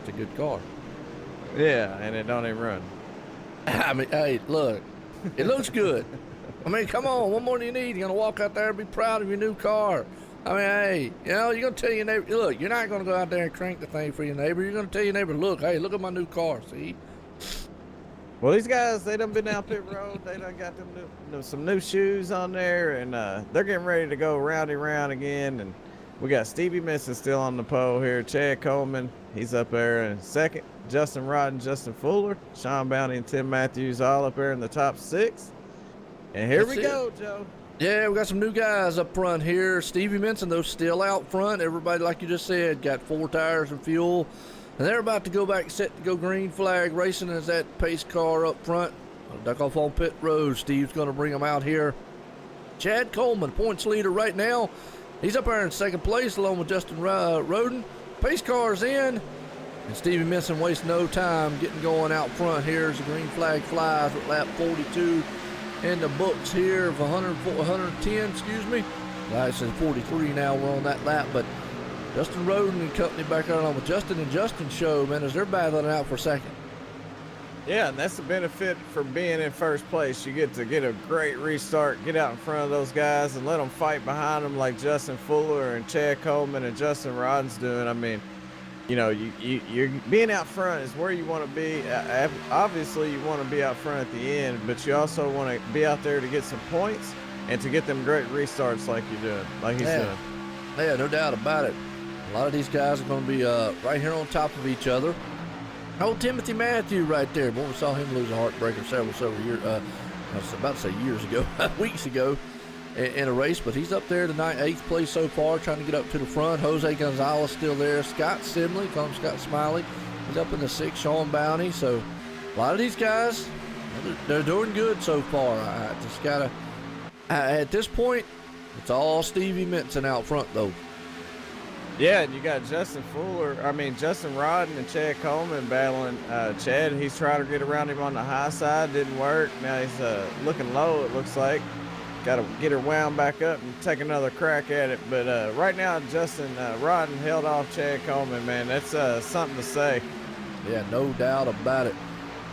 it's a good car. Yeah, and it don't even run. Hey, look, it looks good. Come on, what more do you need? You're going to walk out there and be proud of your new car. Hey, you're going to tell your neighbor, look, you're not going to go out there and crank the thing for your neighbor. You're going to tell your neighbor, look at my new car, see? Well, these guys, they done been out pit road. They done got them some new shoes on there, and they're getting ready to go roundy round again. And we got Stevie Minson still on the pole here. Chad Coleman, he's up there in second. Justin Rod and Justin Fuller, Sean Bounty and Tim Matthews all up there in the top 6. And here we go, Joe. Yeah, we got some new guys up front here. Stevie Minson, though, still out front. Everybody, like you just said, got 4 tires and fuel. And they're about to go back, set to go green flag. Racing is that pace car up front. Duck off on pit road. Steve's going to bring them out here. Chad Coleman, points leader right now. He's up there in second place along with Justin Roden. Pace car's in. And Stevie Minson wastes no time getting going out front here as the green flag flies with lap 42 in the books here of 110, excuse me. Like I said 43 now, we're on that lap, but Justin Roden and company back there along with Justin and Justin show, man, as they're battling out for second. Yeah, and that's the benefit for being in first place. You get to get a great restart, get out in front of those guys and let them fight behind them like Justin Fuller and Chad Coleman and Justin Rodden's doing. I mean, you know, you're being out front is where you want to be. Obviously, you want to be out front at the end, but you also want to be out there to get some points and to get them great restarts like you're doing, like he's doing. Yeah, no doubt about it. A lot of these guys are going to be right here on top of each other. Old Timothy Matthew right there. Boy, we saw him lose a heartbreaker several years. I was about to say years ago, weeks ago. In a race, but he's up there tonight, 8th place so far, trying to get up to the front. Jose Gonzalez still there. Scott Simley, comes Scott Smiley. He's up in the 6th, Sean Bounty. So a lot of these guys, they're doing good so far. I just gotta, at this point, it's all Stevie Minson out front though. Yeah, and you got Justin Rodden and Chad Coleman battling. Chad, he's trying to get around him on the high side, didn't work. Now he's looking low, it looks like. Got to get her wound back up and take another crack at it. But right now, Justin Rodden held off Chad Coleman, man. That's something to say. Yeah, no doubt about it.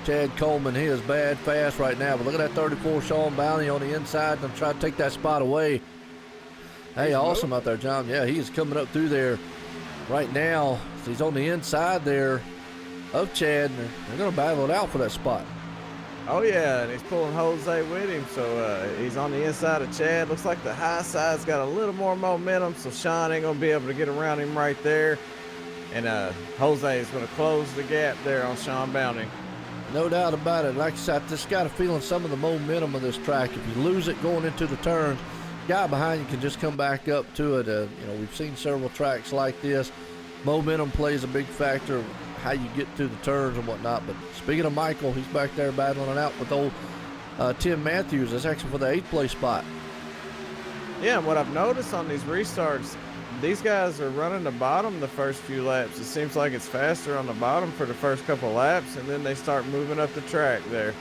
Chad Coleman, he is bad fast right now. But look at that 34 Sean Bounty on the inside. I'm trying to take that spot away. Hey, he's awesome out there, John. Yeah, he is coming up through there right now. He's on the inside there of Chad. And they're going to battle it out for that spot. Oh, yeah, and he's pulling Jose with him, so he's on the inside of Chad. Looks like the high side's got a little more momentum, so Sean ain't going to be able to get around him right there. And Jose is going to close the gap there on Sean Bounty. No doubt about it. Like I said, I just got a feeling some of the momentum of this track, if you lose it going into the turns, guy behind you can just come back up to it. You know, we've seen several tracks like this. Momentum plays a big factor of how you get through the turns and whatnot. But speaking of Michael, he's back there battling it out with old Tim Matthews. That's actually for the 8th place spot. Yeah, and what I've noticed on these restarts, these guys are running the bottom the first few laps. It seems like it's faster on the bottom for the first couple of laps, and then they start moving up the track there.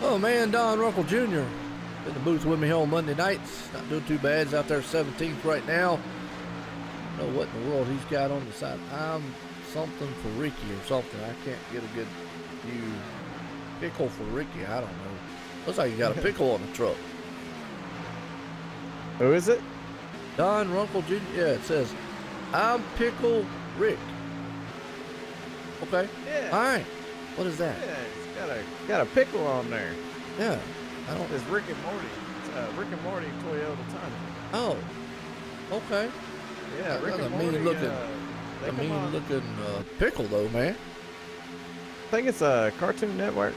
Oh, man, Don Runkle Jr. in the booth with me here on Monday nights. Not doing too bad. He's out there 17th right now. I don't know what in the world he's got on the side. I'm something for Ricky or something. I can't get a good view. Pickle for Ricky, I don't know. Looks like you got a pickle on the truck. Who is it? Don Runkle Jr. Yeah, it says, I'm Pickle Rick. Okay. Yeah. All right. What is that? Yeah, it's got a pickle on there. Yeah. I don't. It's Rick and Morty. It's Rick and Morty Toyota Tunnel. Oh. Okay. Yeah, Rick That's and a Morty. mean looking pickle though, man. I think it's a Cartoon Network.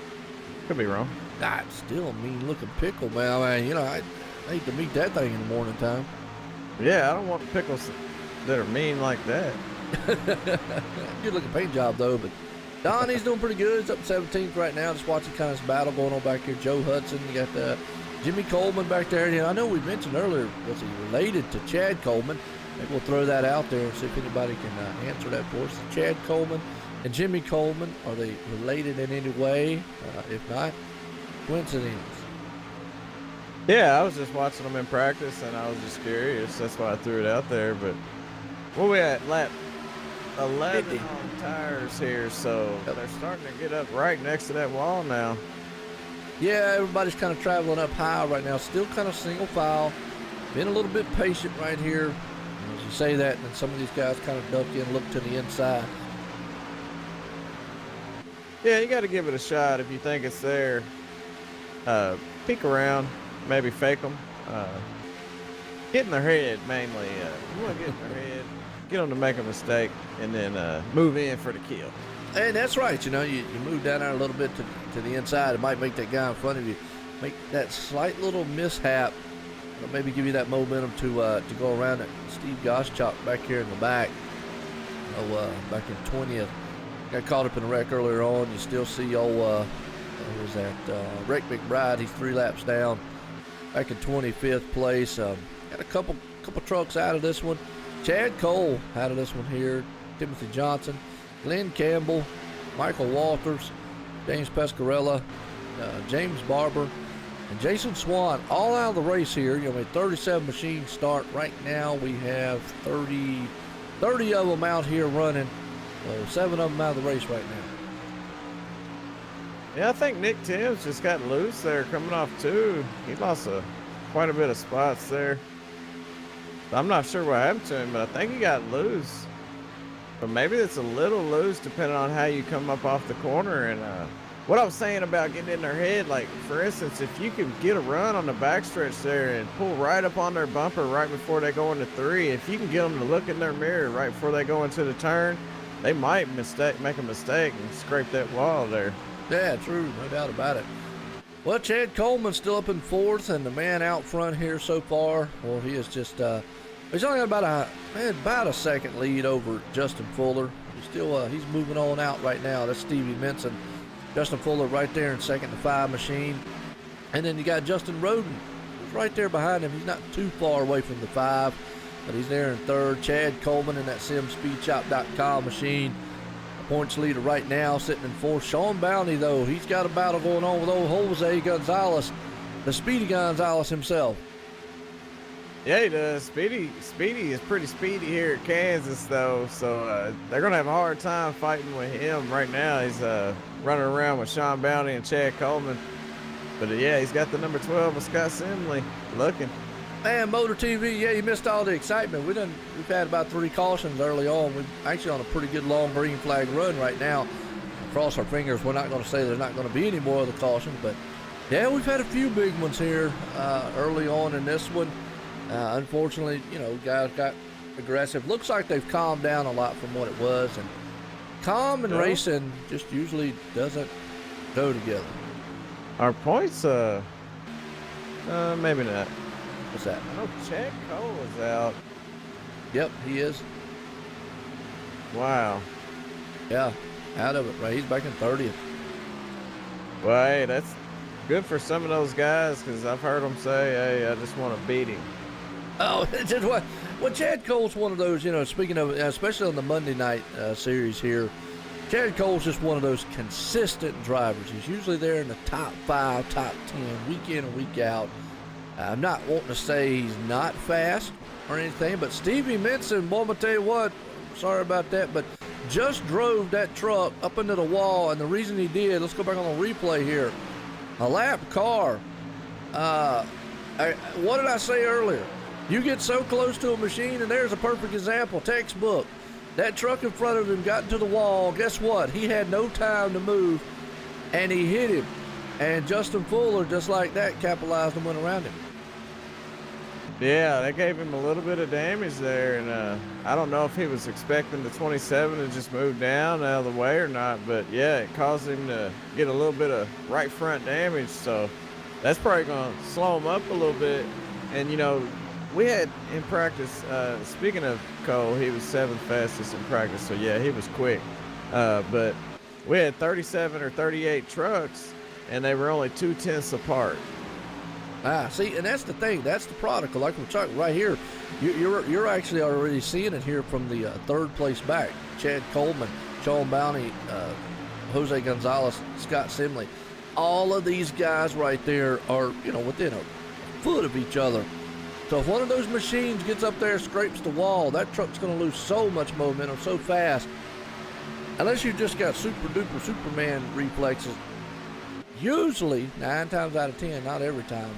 Could be wrong. Nah, it's still a mean looking pickle, man. I mean, you know, I hate to meet that thing in the morning time. Yeah, I don't want pickles that are mean like that. Good looking paint job though, but Don, he's doing pretty good. He's up 17th right now. Just watching kind of this battle going on back here. Joe Hudson, you got Jimmy Coleman back there. And I know we mentioned earlier, was he related to Chad Coleman? Maybe we'll throw that out there and see if anybody can answer that for us. Chad Coleman and Jimmy Coleman, are they related in any way? If not, coincidence. Yeah, I was just watching them in practice, and I was just curious. That's why I threw it out there. But where we at? Lap 11 50 on tires here, so they're starting to get up right next to that wall now. Yeah, everybody's kind of traveling up high right now. Still kind of single file. Been a little bit patient right here. As you say that, and then some of these guys kind of duck in, look to the inside. Yeah, you got to give it a shot if you think it's there. Peek around, maybe fake them. Get in their head mainly. You want to get in their head, get them to make a mistake, and then move in for the kill. And that's right. You know, you move down there a little bit to the inside. It might make that guy in front of you make that slight little mishap maybe give you that momentum to go around it. Steve Goschalk back here in the back. Back in 20th. Got caught up in a wreck earlier on. You still see Rick McBride. He's 3 laps down. Back in 25th place. Got a couple trucks out of this one. Chad Cole out of this one here. Timothy Johnson, Glenn Campbell, Michael Walters, James Pescarella, James Barber, and Jason Swan, all out of the race here. 37 machines start. Right now we have 30 of them out here running. 7 of them out of the race right now. Yeah, I think Nick Timms just got loose there coming off 2. He lost quite a bit of spots there. I'm not sure what happened to him, but I think he got loose. But maybe it's a little loose depending on how you come up off the corner. And what I was saying about getting in their head, like, for instance, if you can get a run on the backstretch there and pull right up on their bumper right before they go into 3, if you can get them to look in their mirror right before they go into the turn, they might make a mistake and scrape that wall there. Yeah, true. No doubt about it. Well, Chad Coleman's still up in 4th, and the man out front here so far, well, he is just, he's only got about a second lead over Justin Fuller. He's moving on out right now. That's Stevie Minson. Justin Fuller right there in second, the 5 machine. And then you got Justin Roden right there behind him. He's not too far away from the 5, but he's there in 3rd. Chad Coleman in that SIM500.com machine. Points leader right now, sitting in 4th. Sean Bounty, though, he's got a battle going on with old Jose Gonzalez, the Speedy Gonzalez himself. Yeah, he does. Speedy is pretty speedy here at Kansas, though, so they're going to have a hard time fighting with him right now. He's running around with Sean Bounty and Chad Coleman. But, yeah, he's got the number 12 with Scott Simley looking. Man, Motor TV, yeah, you missed all the excitement. We've had about 3 cautions early on. We're actually on a pretty good long green flag run right now. Cross our fingers, we're not going to say there's not going to be any more of the caution, but yeah, we've had a few big ones here early on in this one. Unfortunately, guys got aggressive. Looks like they've calmed down a lot from what it was, and calm and racing just usually doesn't go together. Our points, maybe not. What's that? Oh, Chad Cole is out. Yep, he is. Wow. Yeah, out of it, right? He's back in 30th. Well, hey, that's good for some of those guys, because I've heard them say, hey, I just want to beat him. Oh, it's just what? Well, Chad Cole's one of those, speaking of, especially on the Monday night series here, Chad Cole's just one of those consistent drivers. He's usually there in the top 5, top 10, week in and week out. I'm not wanting to say he's not fast or anything, but Stevie Minson, boy, I'm going to tell you what, sorry about that, but just drove that truck up into the wall, and the reason he did, let's go back on the replay here, a lap car. What did I say earlier? You get so close to a machine, and there's a perfect example, textbook. That truck in front of him got into the wall. Guess what? He had no time to move, and he hit him. And Justin Fuller, just like that, capitalized and went around him. Yeah, that gave him a little bit of damage there, and I don't know if he was expecting the 27 to just move down out of the way or not, but yeah, it caused him to get a little bit of right front damage, so that's probably going to slow him up a little bit. And, we had in practice, speaking of Cole, he was 7th fastest in practice, so yeah, he was quick. But we had 37 or 38 trucks, and they were only 0.2 apart. See, and that's the thing. That's the product. Like we're talking right here, you're actually already seeing it here from the 3rd place back. Chad Coleman, Sean Bounty, Jose Gonzalez, Scott Simley. All of these guys right there are, within a foot of each other. So if one of those machines gets up there, scrapes the wall, that truck's going to lose so much momentum so fast. Unless you just got super duper Superman reflexes, usually 9 times out of 10, not every time,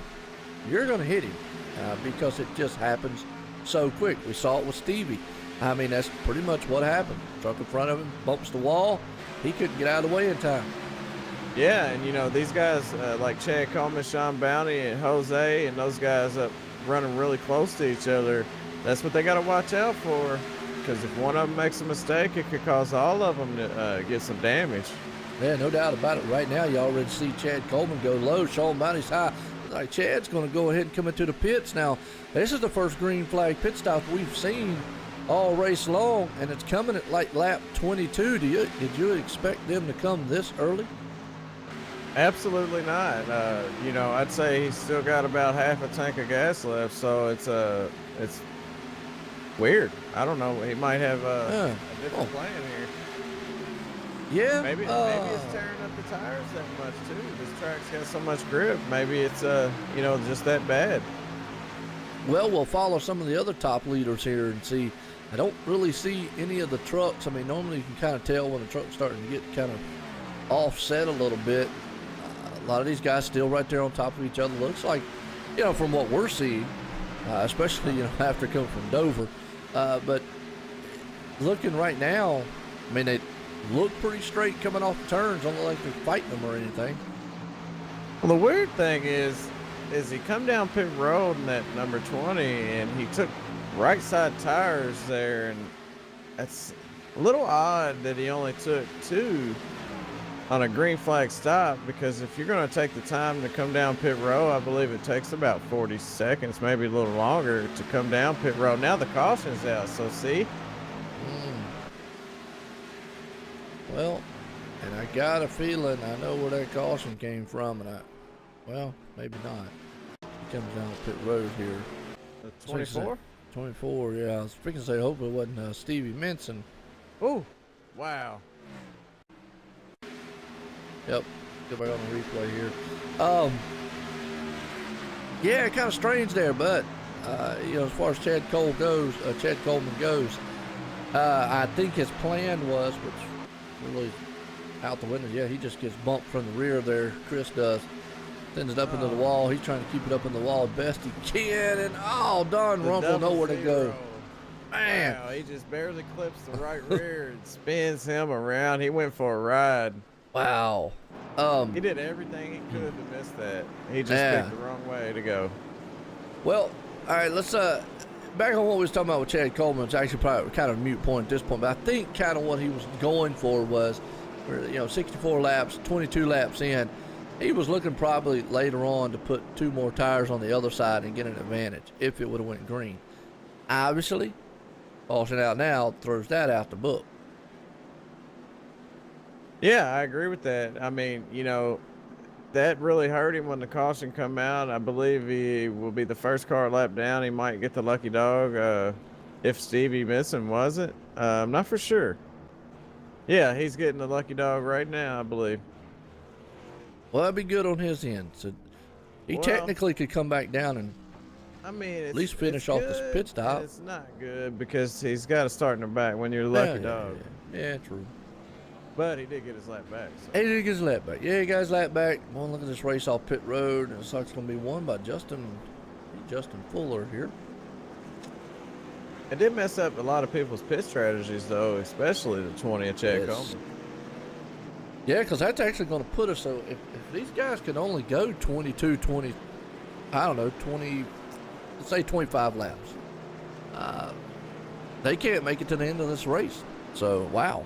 you're going to hit him because it just happens so quick. We saw it with Stevie. I mean, that's pretty much what happened. Truck in front of him bumps the wall. He couldn't get out of the way in time. Yeah, and these guys like Chad Coleman, Sean Bounty, and Jose, and those guys up running really close to each other, that's what they got to watch out for, because if one of them makes a mistake, it could cause all of them to get some damage. Yeah, no doubt about it. Right now, you already see Chad Coleman go low. Sean Bounty's high. like Chad's going to go ahead and come into the pits now. This is the first green flag pit stop we've seen all race long, and it's coming at like lap 22. Did you expect them to come this early? Absolutely not. You know, I'd say he's still got about half a tank of gas left, so it's weird. I don't know. He might have a different plan here. Yeah. Maybe it's tearing up the tires that much too. This track's got so much grip. Maybe it's you know, just that bad. Well, we'll follow some of the other top leaders here and see. I don't really see any of the trucks. I mean, normally you can kind of tell when the truck's starting to get kind of offset a little bit. A lot of these guys still right there on top of each other. Looks like, you know, from what we're seeing, especially, you know, after coming from Dover. But looking right now, I mean, they look pretty straight coming off the turns. Don't look like they're fighting them or anything. Well, the weird thing is he come down pit road in that number 20, and he took right side tires there, and that's a little odd that he only took 2 on a green flag stop, because if you're going to take the time to come down pit road, I believe it takes about 40 seconds, maybe a little longer, to come down pit road. Now the caution's out, so see? Well, and I got a feeling I know where that caution came from, and well, maybe not. He comes down pit road here. 24? 24, yeah. I was freaking to say, hopefully it wasn't Stevie Minson. Oh, wow. Yep. Go back on the replay here. Yeah, kind of strange there, but you know, as far as Chad Coleman goes, I think his plan was, which really out the window. Yeah, he just gets bumped from the rear there. Chris does. Sends it up into the wall. He's trying to keep it up in the wall best he can, and Don Rumpel nowhere to go. Man, wow, he just barely clips the right rear and spins him around. He went for a ride. Wow. He did everything he could to miss that. He just picked the wrong way to go. Well, all right, let's back on what we was talking about with Chad Coleman. It's actually probably kind of a mute point at this point, but I think kind of what he was going for was, you know, 64 laps, 22 laps in, he was looking probably later on to put 2 more tires on the other side and get an advantage if it would have went green. Obviously, caution out now throws that out the book. Yeah, I agree with that. I mean, you know, that really hurt him when the caution come out. I believe he will be the first car lap down. He might get the lucky dog if Stevie Minson wasn't. I'm not for sure. Yeah, he's getting the lucky dog right now, I believe. Well, that'd be good on his end. So he technically could come back down and at least finish off this pit stop. It's not good because he's got to start in the back when you're the lucky dog. Yeah, true. But he did get his lap back. So. He did get his lap back. Yeah, he got his lap back. Well, look at this race off pit road. And it looks like it's going to be won by Justin Fuller here. It did mess up a lot of people's pit strategies, though, especially the 20 of Chad Coleman. Yeah, because that's actually going to put us, so if these guys can only go 22, 20, I don't know, 20, let's say 25 laps, they can't make it to the end of this race. So, wow.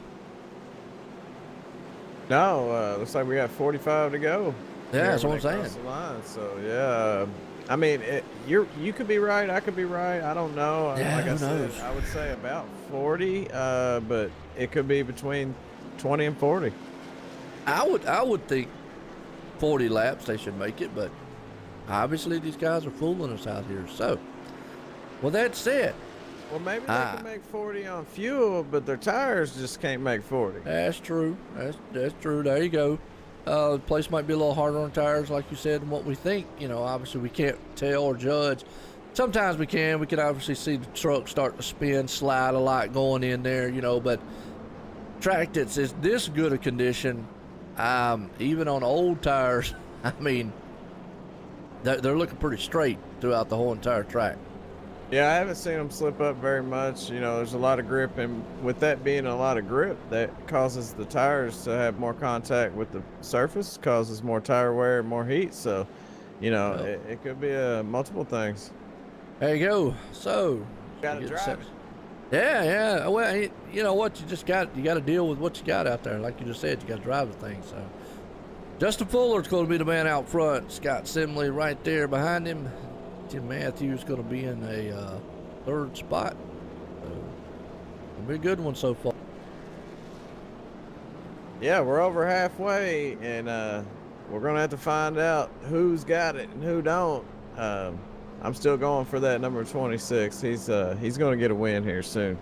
No, looks like we got 45 to go. Yeah, that's what I'm saying. The line. So, yeah. I mean, you could be right. I could be right. I don't know. Yeah, like who I said, knows? I would say about 40, but it could be between 20 and 40. I would think 40 laps they should make it, but obviously these guys are fooling us out here. So, well, that said, well, maybe they can make 40 on fuel, but their tires just can't make 40. That's true. That's true. There you go. The place might be a little harder on tires, like you said, than what we think. You know, obviously we can't tell or judge. Sometimes we can. We can obviously see the truck start to spin, slide a lot going in there, you know, but track that's this good a condition, even on old tires, I mean, they're looking pretty straight throughout the whole entire track. Yeah, I haven't seen them slip up very much. You know, there's a lot of grip, and with that being a lot of grip, that causes the tires to have more contact with the surface, causes more tire wear, more heat. So, you know, it could be multiple things. There you go. So, got to drive it. Yeah. Well, you know what? You got to deal with what you got out there. Like you just said, you got to drive the thing. So, Justin Fuller's going to be the man out front. Scott Simley right there behind him. Tim Matthews going to be in a third spot. It'll be a good one so far. Yeah, we're over halfway, and we're gonna have to find out who's got it and who don't. I'm still going for that number 26. He's gonna get a win here soon.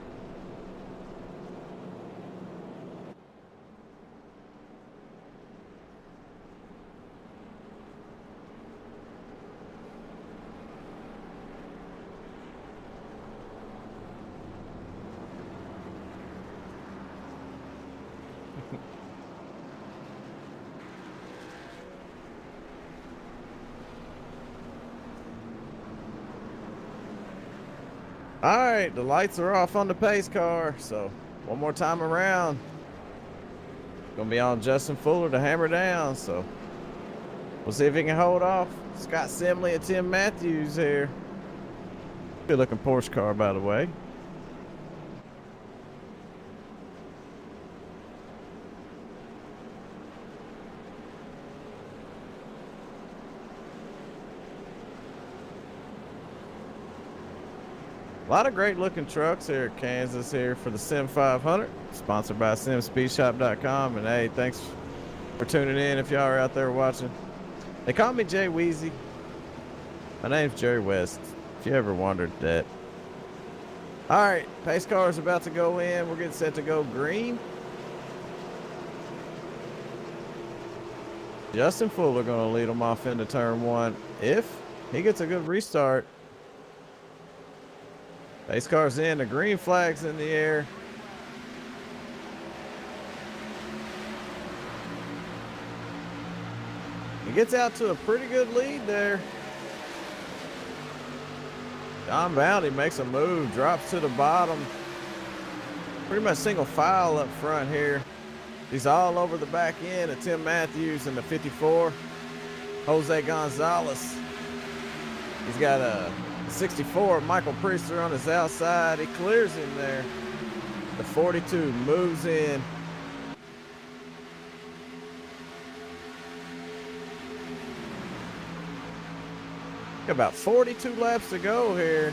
All right, the lights are off on the pace car, so one more time around. Gonna be on Justin Fuller to hammer down, so we'll see if he can hold off Scott Simley and Tim Matthews here. Good looking Porsche car, by the way. A lot of great looking trucks here at Kansas here for the SIM500, sponsored by SIMSpeedShop.com. And hey, thanks for tuning in if y'all are out there watching. They call me Jay Weezy. My name's Jerry West, if you ever wondered that. All right, pace car is about to go in. We're getting set to go green. Justin Fuller going to lead them off into turn one if he gets a good restart. Pace car's in, the green flag's in the air. He gets out to a pretty good lead there. John Bounty makes a move, drops to the bottom. Pretty much single file up front here. He's all over the back end of Tim Matthews in the 54. Jose Gonzalez. He's got a 64, Michael Priester on his outside. He clears him there. The 42 moves in. Got about 42 laps to go here.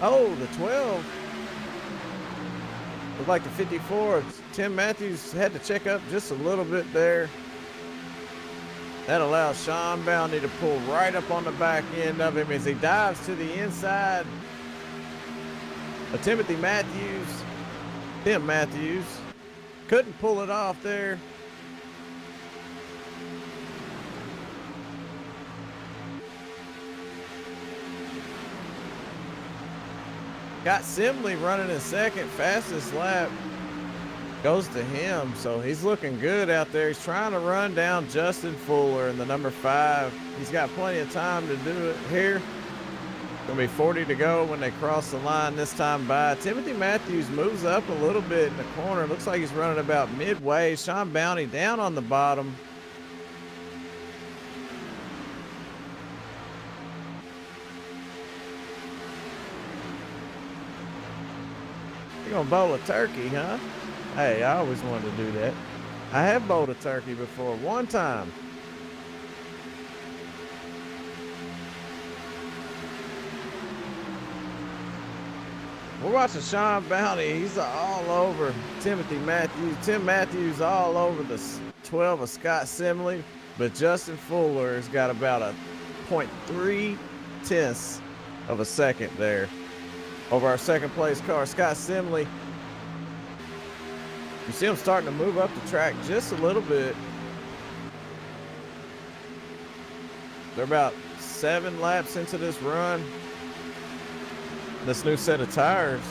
Oh, the 12. Looked like the 54. Tim Matthews had to check up just a little bit there. That allows Sean Bounty to pull right up on the back end of him as he dives to the inside of Tim Matthews couldn't pull it off there. Got Simley running in second, fastest lap goes to him, so he's looking good out there. He's trying to run down Justin Fuller in the number 5. He's got plenty of time to do it here. Gonna be 40 to go when they cross the line this time by. Timothy Matthews moves up a little bit in the corner. Looks like he's running about midway. Sean Bounty down on the bottom. You're gonna bowl a turkey, huh? Hey, I always wanted to do that. I have bowled a turkey before, one time. We're watching Sean Bounty. He's all over Timothy Matthews. Tim Matthews all over the 12 of Scott Simley, but Justin Fuller has got about a 0.3 tenths of a second there over our second place car, Scott Simley. You see him starting to move up the track just a little bit. They're about 7 laps into this run. This new set of tires.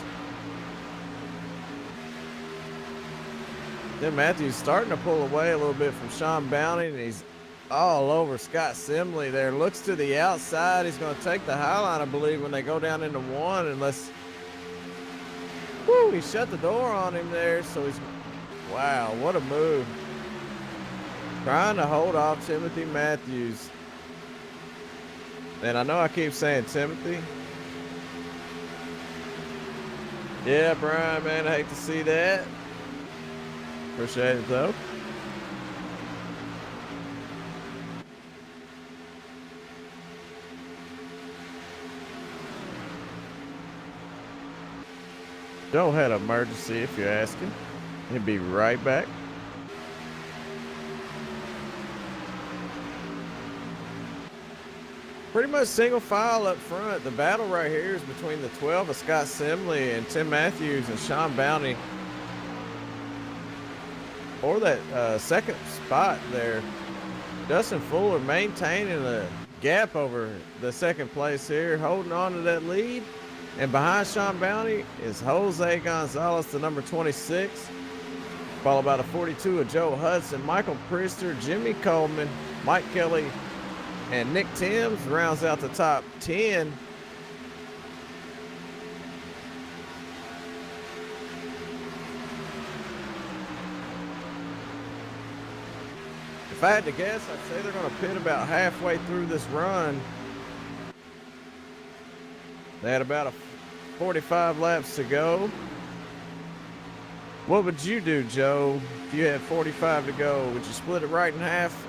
Then Matthews starting to pull away a little bit from Sean Bounty, and he's all over Scott Simley there. Looks to the outside. He's going to take the high line, I believe, when they go down into 1, unless... Woo, he shut the door on him there, so he's... Wow, what a move. Trying to hold off Timothy Matthews. And I know I keep saying Timothy. Yeah, Brian, man, I hate to see that. Appreciate it, though. Joe had an emergency, if you're asking. He'll be right back. Pretty much single file up front. The battle right here is between the 12 of Scott Simley and Tim Matthews and Sean Bounty for that second spot there. Justin Fuller maintaining a gap over the second place here, holding on to that lead. And behind Sean Bounty is Jose Gonzalez, the number 26, followed by the 42 of Joe Hudson, Michael Priester, Jimmy Coleman, Mike Kelly, and Nick Timms rounds out the top 10. If I had to guess, I'd say they're going to pit about halfway through this run. They had about 45 laps to go. What would you do, Joe, if you had 45 to go? Would you split it right in half?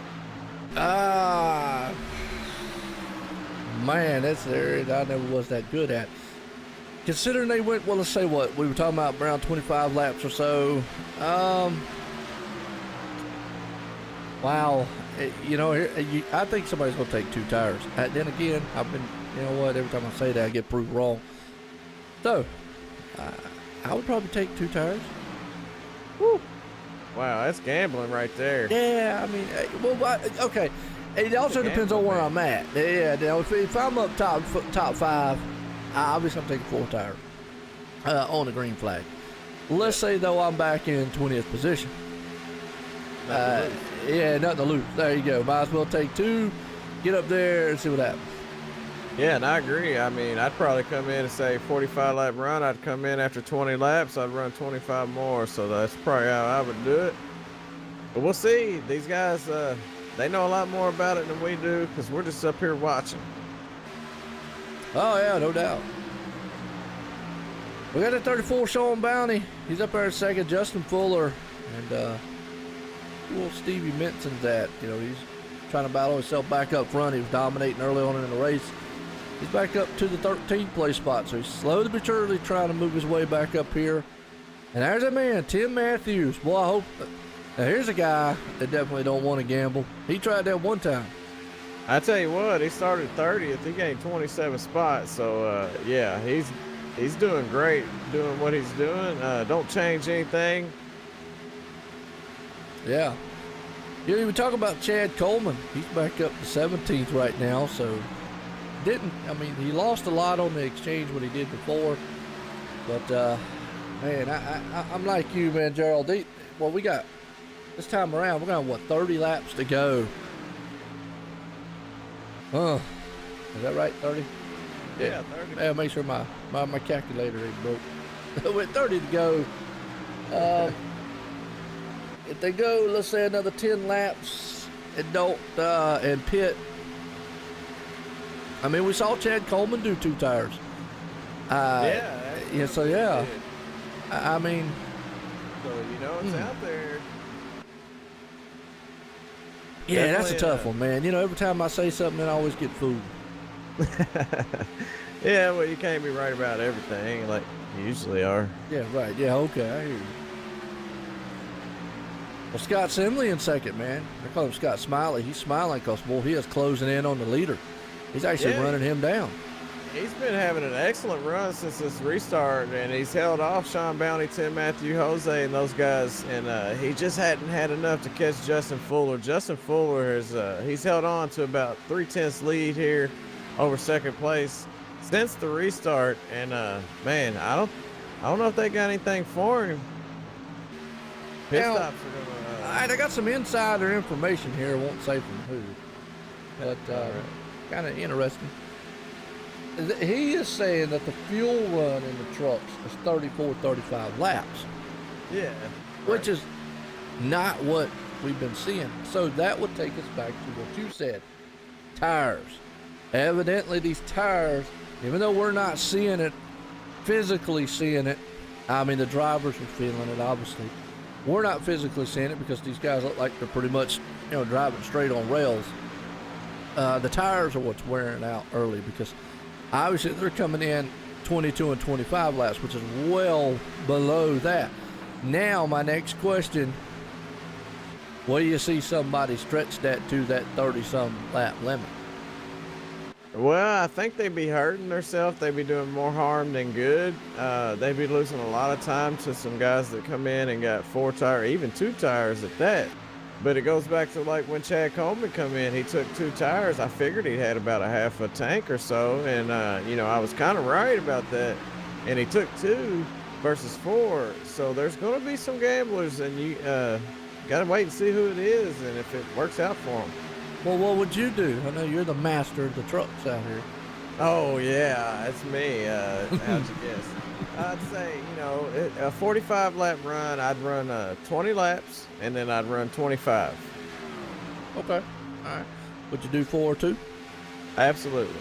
Man, that's the area that I never was that good at. Considering they went, well, let's say what, we were talking about around 25 laps or so. Wow. You know, I think somebody's going to take 2 tires. Then again, I've been, you know what, every time I say that, I get proved wrong. So, I would probably take 2 tires. Woo. Wow, that's gambling right there. Yeah, I mean, well, okay. It also depends on where I'm at. Yeah, now if I'm up top 5, obviously I'm taking 4 tires on the green flag. Let's say though I'm back in 20th position. Yeah, nothing to lose. There you go. Might as well take 2, get up there and see what happens. Yeah, and I agree. I mean, I'd probably come in and say 45 lap run. I'd come in after 20 laps. I'd run 25 more. So that's probably how I would do it. But we'll see. These guys, they know a lot more about it than we do because we're just up here watching. Oh, yeah, no doubt. We got a 34 Sean Bounty. He's up there in second. Justin Fuller and little Stevie Menson's at. You know, he's trying to battle himself back up front. He was dominating early on in the race. He's back up to the 13th place spot, so he's slowly but surely trying to move his way back up here. And there's a man, Tim Matthews. Boy, I hope. Now, here's a guy that definitely don't want to gamble. He tried that one time. I tell you what, he started 30th. He gained 27 spots. So, yeah, he's doing great doing what he's doing. Don't change anything. Yeah. You know, we talk about Chad Coleman. He's back up to 17th right now, so he lost a lot on the exchange what he did before. But, man, I'm like you, man, Gerald. Well, we got, this time around, we're going to, 30 laps to go. Huh. Is that right, 30? Yeah, 30. Yeah, make sure my calculator ain't broke. With 30 to go. If they go, let's say another 10 laps and don't, and pit. I mean, we saw Chad Coleman do 2 tires. Yeah, so yeah. I mean. So, you know, it's out there. Yeah, Definitely that's a tough one, man. You know, every time I say something, I always get fooled. Yeah, well, you can't be right about everything like you usually are. Yeah, right. Yeah, okay, I hear you. Well, Scott Simley in second, man. I call him Scott Smiley. He's smiling because, boy, he is closing in on the leader. He's actually running him down. He's been having an excellent run since this restart, and he's held off Sean Bounty, Tim Matthew, Jose, and those guys, and he just hadn't had enough to catch Justin Fuller. Justin Fuller has he's held on to about 3/10 lead here over second place since the restart, and man, I don't know if they got anything for him. Pit stops are gonna. All right, I got some insider information here. I won't say from who, but kind of interesting. He is saying that the fuel run in the trucks is 34, 35 laps. Yeah. Which is not what we've been seeing. So that would take us back to what you said. Tires. Evidently these tires, even though we're not seeing it, physically seeing it, I mean the drivers are feeling it obviously. We're not physically seeing it because these guys look like they're pretty much, driving straight on rails. The tires are what's wearing out early because obviously they're coming in 22 and 25 laps, which is well below that. Now, my next question, what do you see somebody stretch that to that 30-some lap limit? Well, I think they'd be hurting themselves. They'd be doing more harm than good. They'd be losing a lot of time to some guys that come in and got 4 tires, even 2 tires at that. But it goes back to like when Chad Coleman come in, he took 2 tires. I figured he had about a half a tank or so. And, I was kind of right about that. And he took 2 versus 4. So there's going to be some gamblers, and you got to wait and see who it is and if it works out for them. Well, what would you do? I know you're the master of the trucks out here. Oh, yeah, that's me. How'd you guess? I'd say, a 45 lap run, I'd run 20 laps, and then I'd run 25. Okay. All right. Would you do 4 or 2? Absolutely.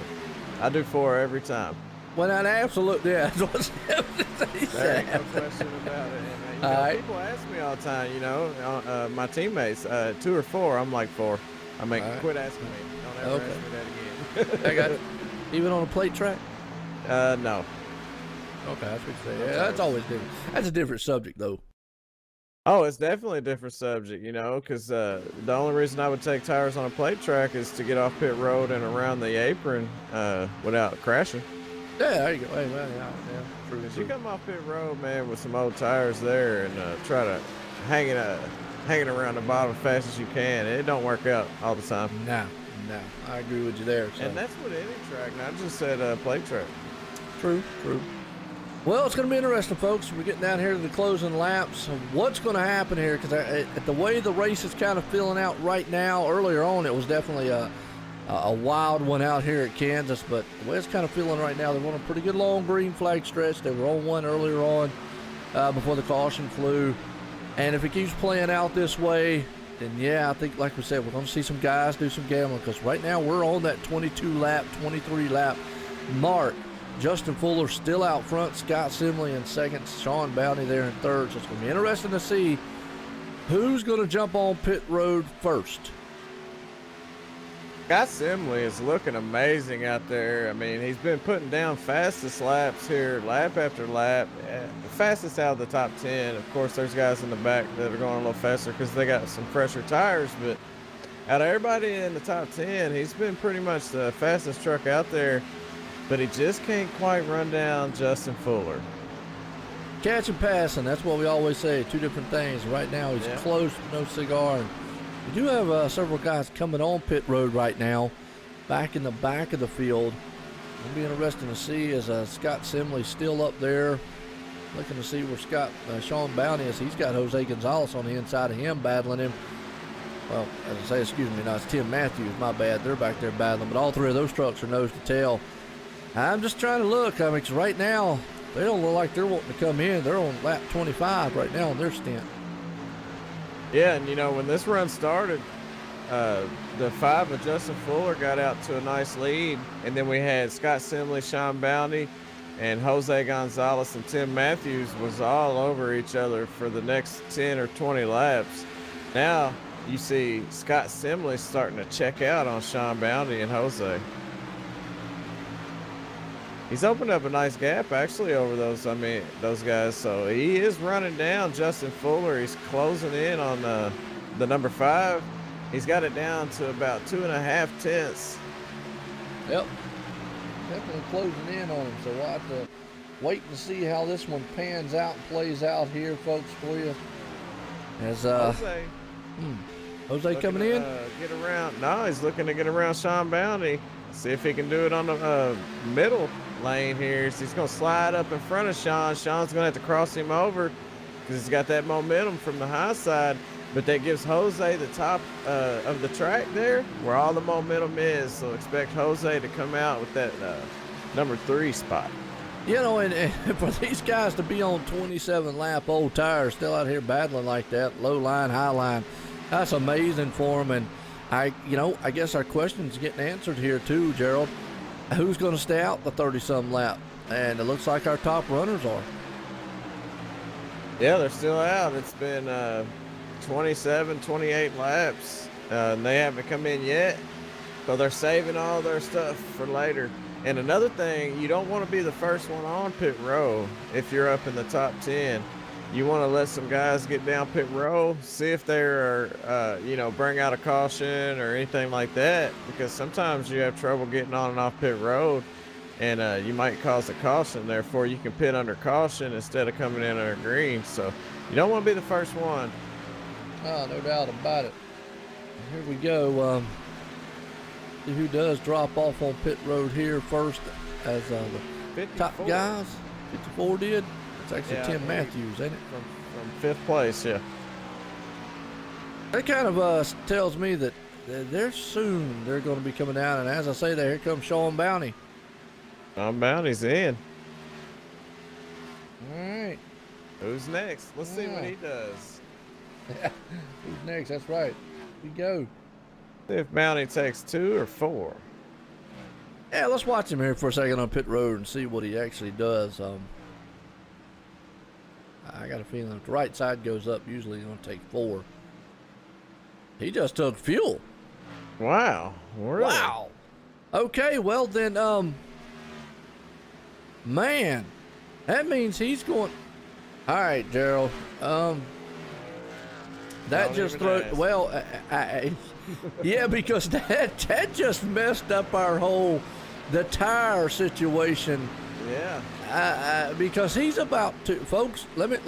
I do 4 every time. Well, not absolutely. Yeah, that's what There ain't no question about it. And, all right. People ask me all the time, my teammates, 2 or 4, I'm like 4. I mean, right. Quit asking me. Don't ever ask me that again. I got it. Even on a plate track? No. Okay, that's what you say. Yeah, that's always different. That's a different subject, though. Oh, it's definitely a different subject, because the only reason I would take tires on a plate track is to get off pit road and around the apron without crashing. Yeah, there you go. Hey, man, yeah, true. If you come off pit road, man, with some old tires there and try to hang it around the bottom as fast as you can, it don't work out all the time. No, I agree with you there. So. And that's with any track, not just at plate track. True. Well, it's going to be interesting, folks. We're getting down here to the closing laps. What's going to happen here? Because at the way the race is kind of filling out right now, earlier on, it was definitely a wild one out here at Kansas. But the way it's kind of feeling right now, they're on a pretty good long green flag stretch. They were on one earlier on before the caution flew. And if it keeps playing out this way, then yeah, I think, like we said, we're going to see some guys do some gambling. Because right now we're on that 22-lap, 23-lap mark. Justin Fuller still out front, Scott Simley in second, Sean Bounty there in third. So it's going to be interesting to see who's going to jump on pit road first. Scott Simley is looking amazing out there. I mean, he's been putting down fastest laps here, lap after lap. The fastest out of the top 10. Of course, there's guys in the back that are going a little faster because they got some fresher tires. But out of everybody in the top 10, he's been pretty much the fastest truck out there. But he just can't quite run down Justin Fuller. Catch and passing, that's what we always say, 2 different things. Right now he's close, no cigar. And we do have several guys coming on pit road right now, back in the back of the field. It'll be interesting to see as Scott Simley still up there. Looking to see where Sean Bounty is. He's got Jose Gonzalez on the inside of him, battling him. Well, as I say, excuse me, no, it's Tim Matthews, my bad. They're back there battling, but all 3 of those trucks are nose to tail. I'm just trying to look. I mean, 'cause right now, they don't look like they're wanting to come in. They're on lap 25 right now on their stint. Yeah, and when this run started, the 5 of Justin Fuller got out to a nice lead, and then we had Scott Simley, Sean Bounty, and Jose Gonzalez and Tim Matthews was all over each other for the next 10 or 20 laps. Now you see Scott Simley starting to check out on Sean Bounty and Jose. He's opened up a nice gap, actually, over those guys. So he is running down Justin Fuller. He's closing in on the number 5. He's got it down to about 2.5 tenths. Yep. Definitely closing in on him. So we'll have to wait and see how this one pans out and plays out here, folks, for you. As Jose coming in? Get around. No, he's looking to get around Sean Bounty. See if he can do it on the middle lane here. So he's going to slide up in front of Sean. Sean's going to have to cross him over because he's got that momentum from the high side. But that gives Jose the top of the track there where all the momentum is. So expect Jose to come out with that number 3 spot. And for these guys to be on 27-lap old tires, still out here battling like that, low line, high line, that's amazing for them. And I guess our question's getting answered here too, Gerald. Who's going to stay out the 30-some lap? And it looks like our top runners are. Yeah, they're still out. It's been 27, 28 laps. And they haven't come in yet. So they're saving all their stuff for later. And another thing, you don't want to be the first one on pit row if you're up in the top 10. You want to let some guys get down pit row, see if they're, bring out a caution or anything like that, because sometimes you have trouble getting on and off pit road, and you might cause a caution. Therefore, you can pit under caution instead of coming in under green. So you don't want to be the first one. Oh, no doubt about it. Here we go. See who does drop off on pit road here first as the 54. top guys. 54 did. It's actually Tim Matthews, ain't it? From fifth place, yeah. That kind of tells me that they're going to be coming down. And as I say that, here comes Sean Bounty. Sean Bounty's in. All right. Who's next? Let's see what he does. Who's next? That's right. Here we go. See if Bounty takes 2 or 4. Yeah, let's watch him here for a second on pit road and see what he actually does. I got a feeling if the right side goes up, usually he's going to take 4. He just took fuel. Wow. Really? Wow. Okay, well then, man, that means he's going. All right, Gerald. That just threw. Well, yeah, because that just messed up the tire situation. Yeah. Because he's about to, folks. Let me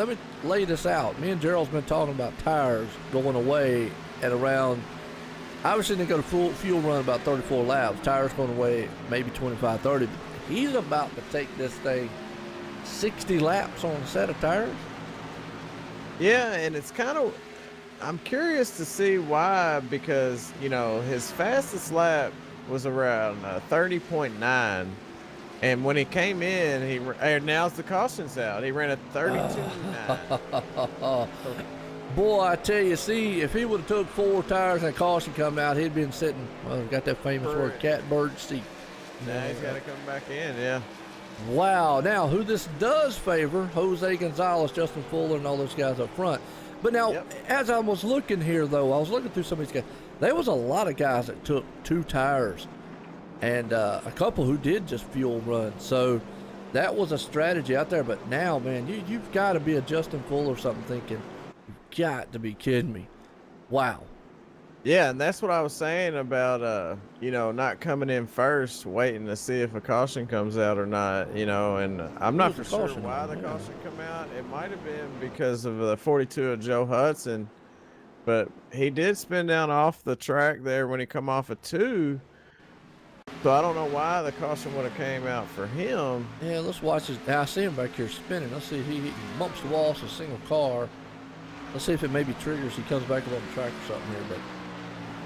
lay this out. Me and Gerald's been talking about tires going away at around. Obviously, they got a fuel run about 34 laps. Tires going away maybe 25, 30. But he's about to take this thing 60 laps on a set of tires. Yeah, and it's kind of. I'm curious to see why, because his fastest lap was around 30.9. And when he came in, now's the cautions out. He ran a 32.9. Boy, I tell you, see, if he would have took 4 tires and a caution come out, he'd been sitting. Well, got that famous word, catbird seat. Now he's got to come back in, yeah. Wow. Now, who this does favor, Jose Gonzalez, Justin Fuller, and all those guys up front. But now, as I was looking here, though, I was looking through some of these guys. There was a lot of guys that took 2 tires. And a couple who did just fuel run. So that was a strategy out there. But now, man, you've got to be a Justin Fuller or something thinking, you've got to be kidding me. Wow. Yeah, and that's what I was saying about, not coming in first, waiting to see if a caution comes out or not, and I'm not for sure why the caution come out. It might have been because of the 42 of Joe Hudson, but he did spin down off the track there when he come off of 2. So I don't know why the caution would have came out for him. Yeah, let's watch this. Now I see him back here spinning. Let's see if he bumps the wall. It's a single car. Let's see if it maybe triggers. He comes back up on the track or something here. But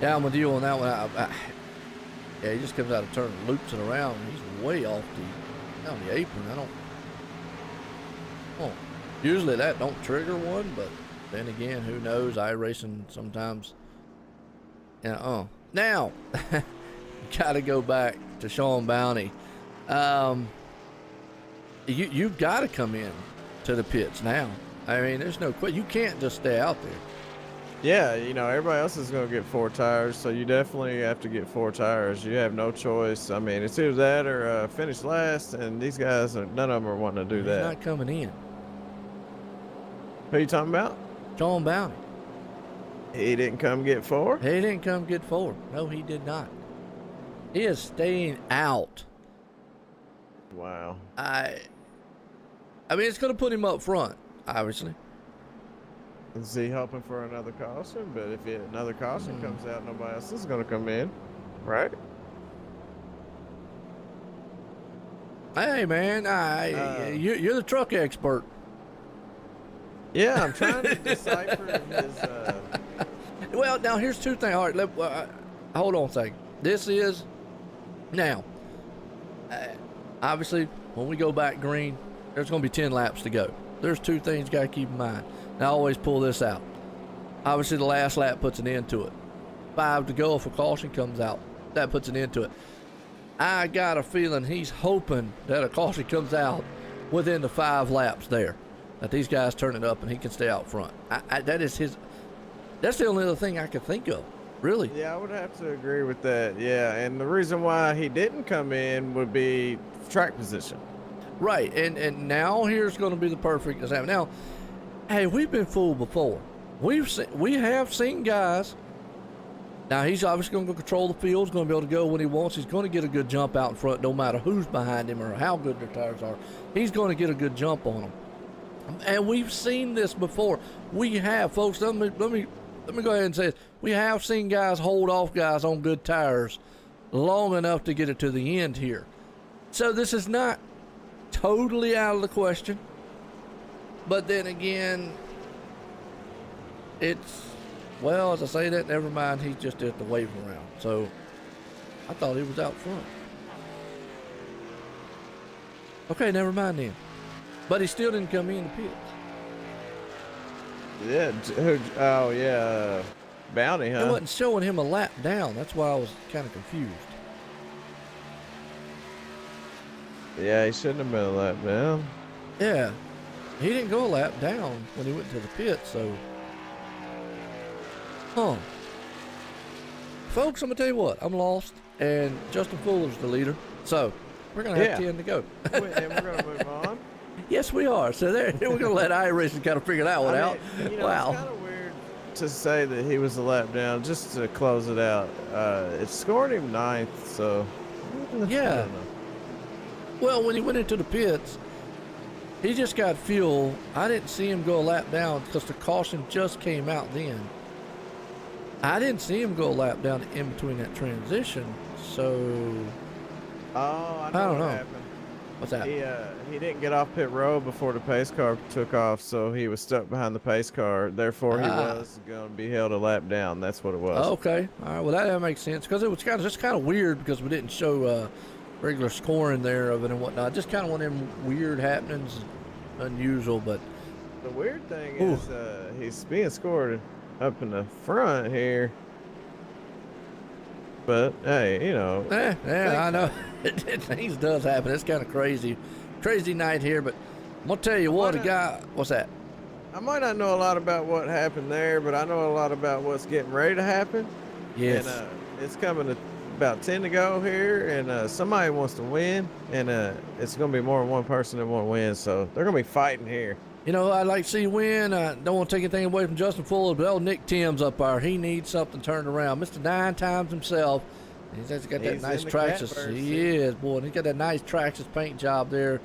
yeah, I'm with you on that one. Yeah, he just comes out of turn and loops it around. He's way off down the apron. Usually that don't trigger one, but then again, who knows? iRacing sometimes. Yeah. Now. Got to go back to Sean Bounty. You've got to come in to the pits now. I mean, there's no question. You can't just stay out there. Yeah, everybody else is going to get 4 tires, so you definitely have to get 4 tires. You have no choice. I mean, it's either that or finish last, and these guys, none of them are wanting to do that. He's not coming in. Who are you talking about? Sean Bounty. He didn't come get 4? He didn't come get 4. No, he did not. He is staying out. Wow. I mean, it's going to put him up front, obviously. Is he hoping for another caution? But if another caution comes out, nobody else is going to come in, right? Hey, man, you're the truck expert. Yeah, I'm trying to decipher his... Well, now, here's 2 things. All right, hold on a second. This is... Now, obviously, when we go back green, there's going to be 10 laps to go. There's 2 things you got to keep in mind. Now, I always pull this out. Obviously, the last lap puts an end to it. 5 to go if a caution comes out. That puts an end to it. I got a feeling he's hoping that a caution comes out within the 5 laps there. That these guys turn it up and he can stay out front. That is his... That's the only other thing I can think of. Really? Yeah, I would have to agree with that. Yeah, and the reason why he didn't come in would be track position. Right. And now here's going to be the perfect example. Now, hey, we've been fooled before. We have seen guys. Now he's obviously going to control the field. He's going to be able to go when he wants. He's going to get a good jump out in front, no matter who's behind him or how good their tires are. He's going to get a good jump on them. And we've seen this before. We have, folks. Let me go ahead and say this. We have seen guys hold off guys on good tires long enough to get it to the end here. So this is not totally out of the question. But then again, it's, well, as I say that, never mind. He's just at the waving around. So I thought he was out front. Okay, never mind then. But he still didn't come in the pits. Yeah. Oh, yeah. Bounty, huh? It wasn't showing him a lap down. That's why I was kind of confused. Yeah, he shouldn't have been a lap down. Yeah. He didn't go a lap down when he went to the pit, so. Huh. Folks, I'm going to tell you what. I'm lost, and Justin Fuller's the leader. So, we're going to have 10 to go. And we're going to move on. Yes, we are. So, we're going to let iRacing kind of figure that one out. You know, wow. It's kind of weird to say that he was a lap down, just to close it out. It scored him 9th, so. Yeah. Well, when he went into the pits, he just got fuel. I didn't see him go a lap down because the caution just came out then. I didn't see him go a lap down in between that transition, so. Oh, I don't know. what happened. What's that? He didn't get off pit road before the pace car took off, so he was stuck behind the pace car. Therefore, he was going to be held a lap down. That's what it was. Okay. All right. Well, that makes sense because it was kind of weird because we didn't show regular scoring there of it and whatnot. Just kind of one of them weird happenings, unusual. But the weird thing is he's being scored up in the front here. But hey, you know. I know. Things does happen. It's kind of crazy night here. But I'm gonna tell you what, what's that? I might not know a lot about what happened there, but I know a lot about what's getting ready to happen. Yes. And it's coming to about 10 to go here, and somebody wants to win, and it's going to be more than one person that want to win, so they're going to be fighting here. You know, I'd like to see you win. I don't want to take anything away from Justin Fuller, but Nick Timms up there, he needs something turned around. Mr. 9 times himself. He's got that nice Traxxas. He is, boy. And he's got that nice Traxxas paint job there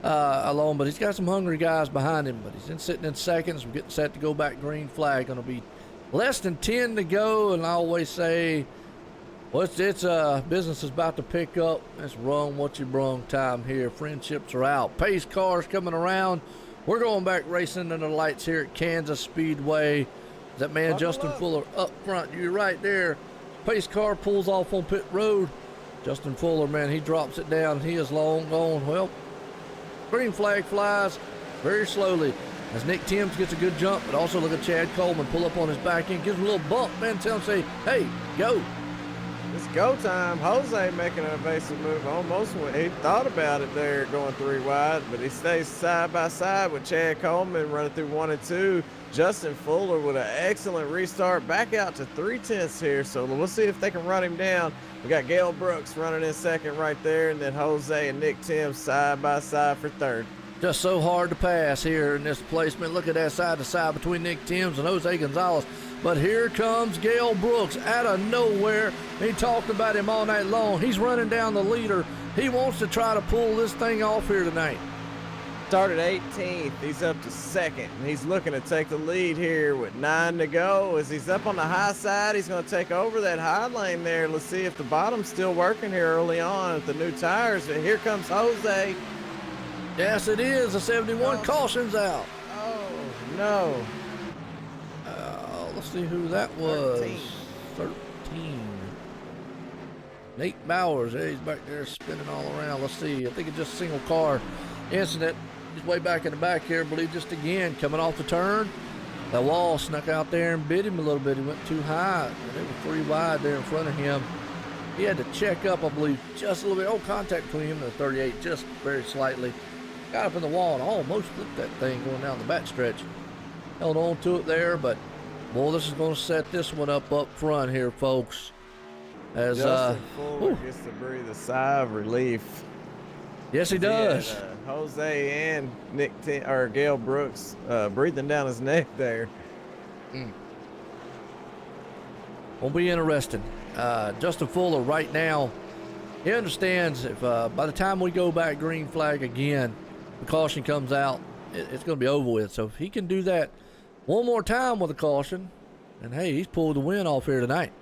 alone, but he's got some hungry guys behind him, but he's sitting in seconds. We're getting set to go back green flag. Going to be less than 10 to go, and I always say, well, it's business is about to pick up. It's run what you brung time here. Friendships are out. Pace cars coming around. We're going back racing under the lights here at Kansas Speedway. That man Justin Fuller up front. You're right there. Pace car pulls off on pit road. Justin Fuller, man, he drops it down. He is long gone. Well, green flag flies very slowly as Nick Timms gets a good jump, but also look at Chad Coleman pull up on his back end, gives him a little bump. Man, tell him, say, hey, go. It's go time. Jose making an evasive move almost when he thought about it there going 3 wide, but he stays side by side with Chad Coleman running through 1 and 2. Justin Fuller with an excellent restart back out to 3/10 here, so we'll see if they can run him down. We got Gale Brooks running in second right there, and then Jose and Nick Timms side by side for third. Just so hard to pass here in this placement. Look at that side to side between Nick Timms and Jose Gonzalez. But here comes Gale Brooks out of nowhere. He talked about him all night long. He's running down the leader. He wants to try to pull this thing off here tonight. Started 18th. He's up to second. He's looking to take the lead here with 9 to go. As he's up on the high side, he's going to take over that high lane there. Let's see if the bottom's still working here early on with the new tires. And here comes Jose. Yes, it is. The 71 caution's out. Oh, no. Let's see who that was. 13. Nate Bowers. Yeah, he's back there spinning all around. Let's see. I think it's just a single car incident. He's way back in the back here. I believe just again coming off the turn. The wall snuck out there and bit him a little bit. He went too high. And it was 3 wide there in front of him. He had to check up, I believe, just a little bit. Oh, contact between him and the 38 just very slightly. Got up in the wall and almost flipped that thing going down the back stretch. Held on to it there, but Boy, this is going to set this one up front here, folks. As Justin Fuller gets to breathe a sigh of relief. Yes, he does. He had, Jose and Gale Brooks breathing down his neck there. Will be interesting. Justin Fuller right now, he understands if by the time we go back green flag again, the caution comes out, it's going to be over with. So if he can do that one more time with a caution, and hey, he's pulled the win off here tonight.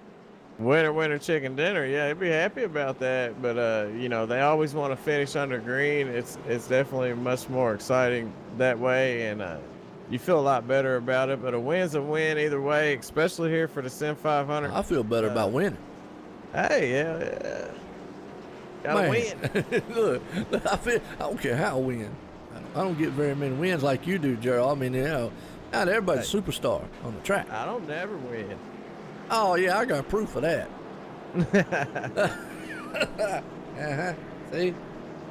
Winner, chicken dinner. Yeah, he'd be happy about that. But you know, they always want to finish under green. It's definitely much more exciting that way, and you feel a lot better about it. But a win's a win either way, especially here for the SIM500. I feel better about winning. Hey, yeah. Gotta win. Look, I don't care how I win. I don't get very many wins like you do, Gerald. I mean, you know, not everybody's a superstar on the track. I don't never win. Oh, yeah, I got proof of that. See?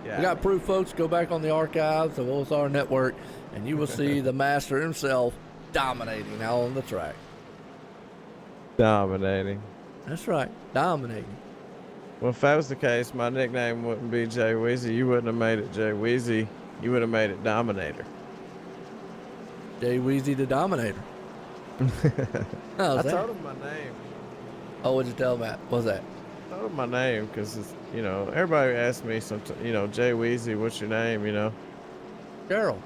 Yeah, We got proof, folks. Go back on the archives of OSR Network, and you will see the master himself dominating out on the track. Dominating. That's right, dominating. Well, if that was the case, my nickname wouldn't be Jay Weezy. You wouldn't have made it Jay Weezy. You would have made it Dominator. Jay Weezy the Dominator. I told him my name. Oh, what'd you tell Matt? What was that? I told him my name because, you know, everybody asks me sometimes, you know, Jay Weezy, what's your name, you know? Daryl.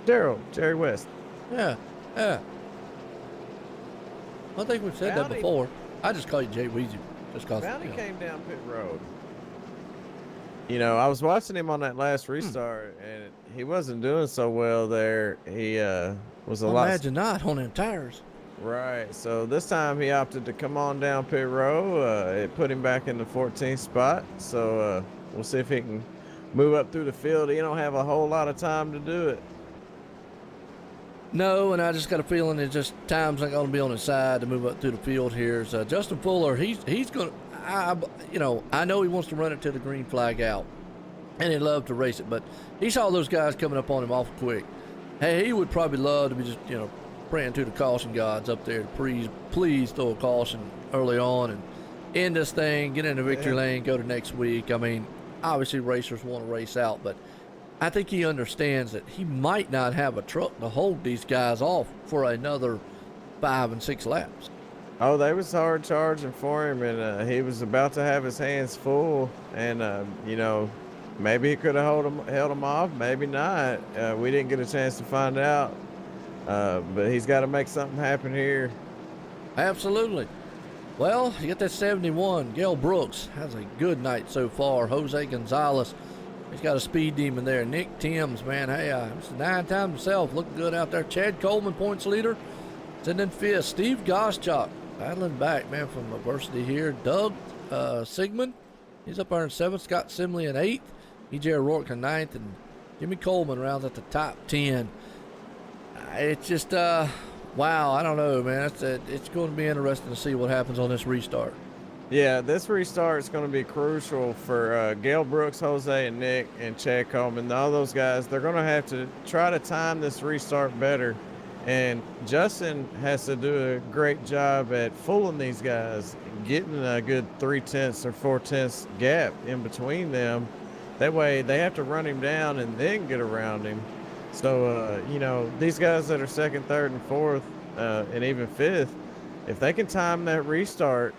Jerry West. Yeah. I think we've said that before. I just call you Jay Weezy. Just cause Bounty came down pit road. You know, I was watching him on that last restart, and he wasn't doing so well there. He was a lot. Imagine not on them tires. Right. So this time he opted to come on down pit row. It put him back in the 14th spot. So we'll see if he can move up through the field. He don't have a whole lot of time to do it. No, and I just got a feeling it's just time's not going to be on his side to move up through the field here. So Justin Fuller, he's going to. I know he wants to run it to the green flag out, and he'd love to race it, but he saw those guys coming up on him awful quick. Hey, he would probably love to be just, you know, praying to the caution gods up there to please throw a caution early on and end this thing, get in the victory lane, go to next week. I mean, obviously racers want to race out, but I think he understands that he might not have a truck to hold these guys off for another 5 and 6 laps. Oh, they was hard charging for him, and he was about to have his hands full, and you know, maybe he could have held him off, maybe not. We didn't get a chance to find out, but he's got to make something happen here. Absolutely. Well, you get that 71. Gale Brooks has a good night so far. Jose Gonzalez, he's got a speed demon there. Nick Timms, man, hey, it's 9 times himself, looking good out there. Chad Coleman, points leader, sitting in 5th. Steve Goschalk battling back, man, from adversity here. Doug Sigmund, he's up there in 7th. Scott Simley in 8th. E.J. O'Rourke in 9th. And Jimmy Coleman rounds at the top 10. It's just, wow, I don't know, man. It's going to be interesting to see what happens on this restart. Yeah, this restart is going to be crucial for Gale Brooks, Jose, and Nick, and Chad Coleman. All those guys, they're going to have to try to time this restart better. And Justin has to do a great job at fooling these guys, getting a good 3/10 or 4/10 gap in between them. That way they have to run him down and then get around him. So, you know, these guys that are 2nd, 3rd, and 4th, and even 5th, if they can time that restart,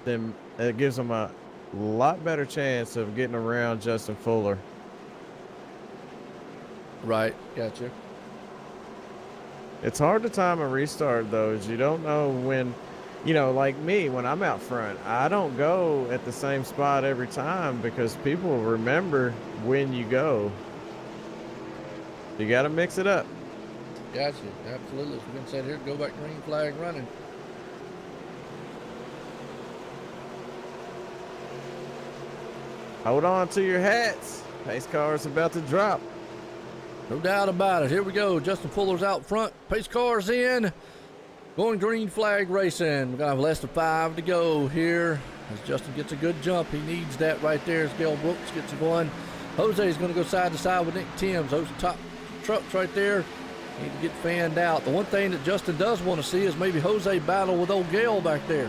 then it gives them a lot better chance of getting around Justin Fuller. Right, gotcha. It's hard to time a restart, though, as you don't know when, you know, like me, when I'm out front, I don't go at the same spot every time because people remember when you go. You got to mix it up. Gotcha, absolutely. We're going to sit here, go back green flag running. Hold on to your hats. Pace car is about to drop. No doubt about it. Here we go. Justin Fuller's out front. Pace car's in. Going green flag racing. We're going to have less than 5 to go here. As Justin gets a good jump. He needs that right there as Gale Brooks gets it going. Jose is going to go side to side with Nick Timms. Those top trucks right there. Need to get fanned out. The one thing that Justin does want to see is maybe Jose battle with old Gale back there.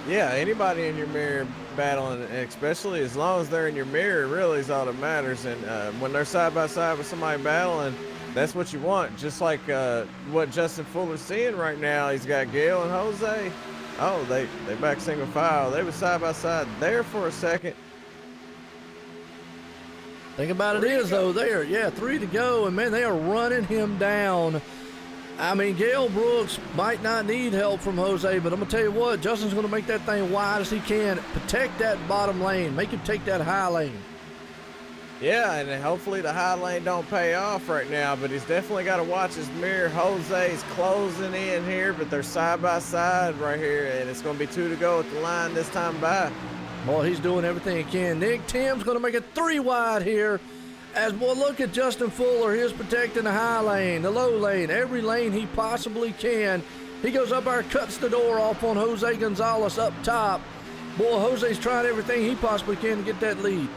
Yeah, anybody in your mirror battling, especially as long as they're in your mirror, really is all that matters. And when they're side by side with somebody battling, that's what you want. Just like what Justin Fuller's seeing right now. He's got Gale and Jose. Oh, they back single file. They were side by side there for a second. Thing about it is, though, yeah, 3 to go, and man, they are running him down. I mean, Gale Brooks might not need help from Jose, but I'm going to tell you what, Justin's going to make that thing wide as he can. Protect that bottom lane. Make him take that high lane. Yeah, and hopefully the high lane don't pay off right now, but he's definitely got to watch his mirror. Jose's closing in here, but they're side by side right here, and it's going to be 2 to go at the line this time by. Boy, he's doing everything he can. Nick Tim's going to make it 3 wide here. As, boy, look at Justin Fuller. He's protecting the high lane, the low lane, every lane he possibly can. He goes up there, cuts the door off on Jose Gonzalez up top. Boy, Jose's trying everything he possibly can to get that lead.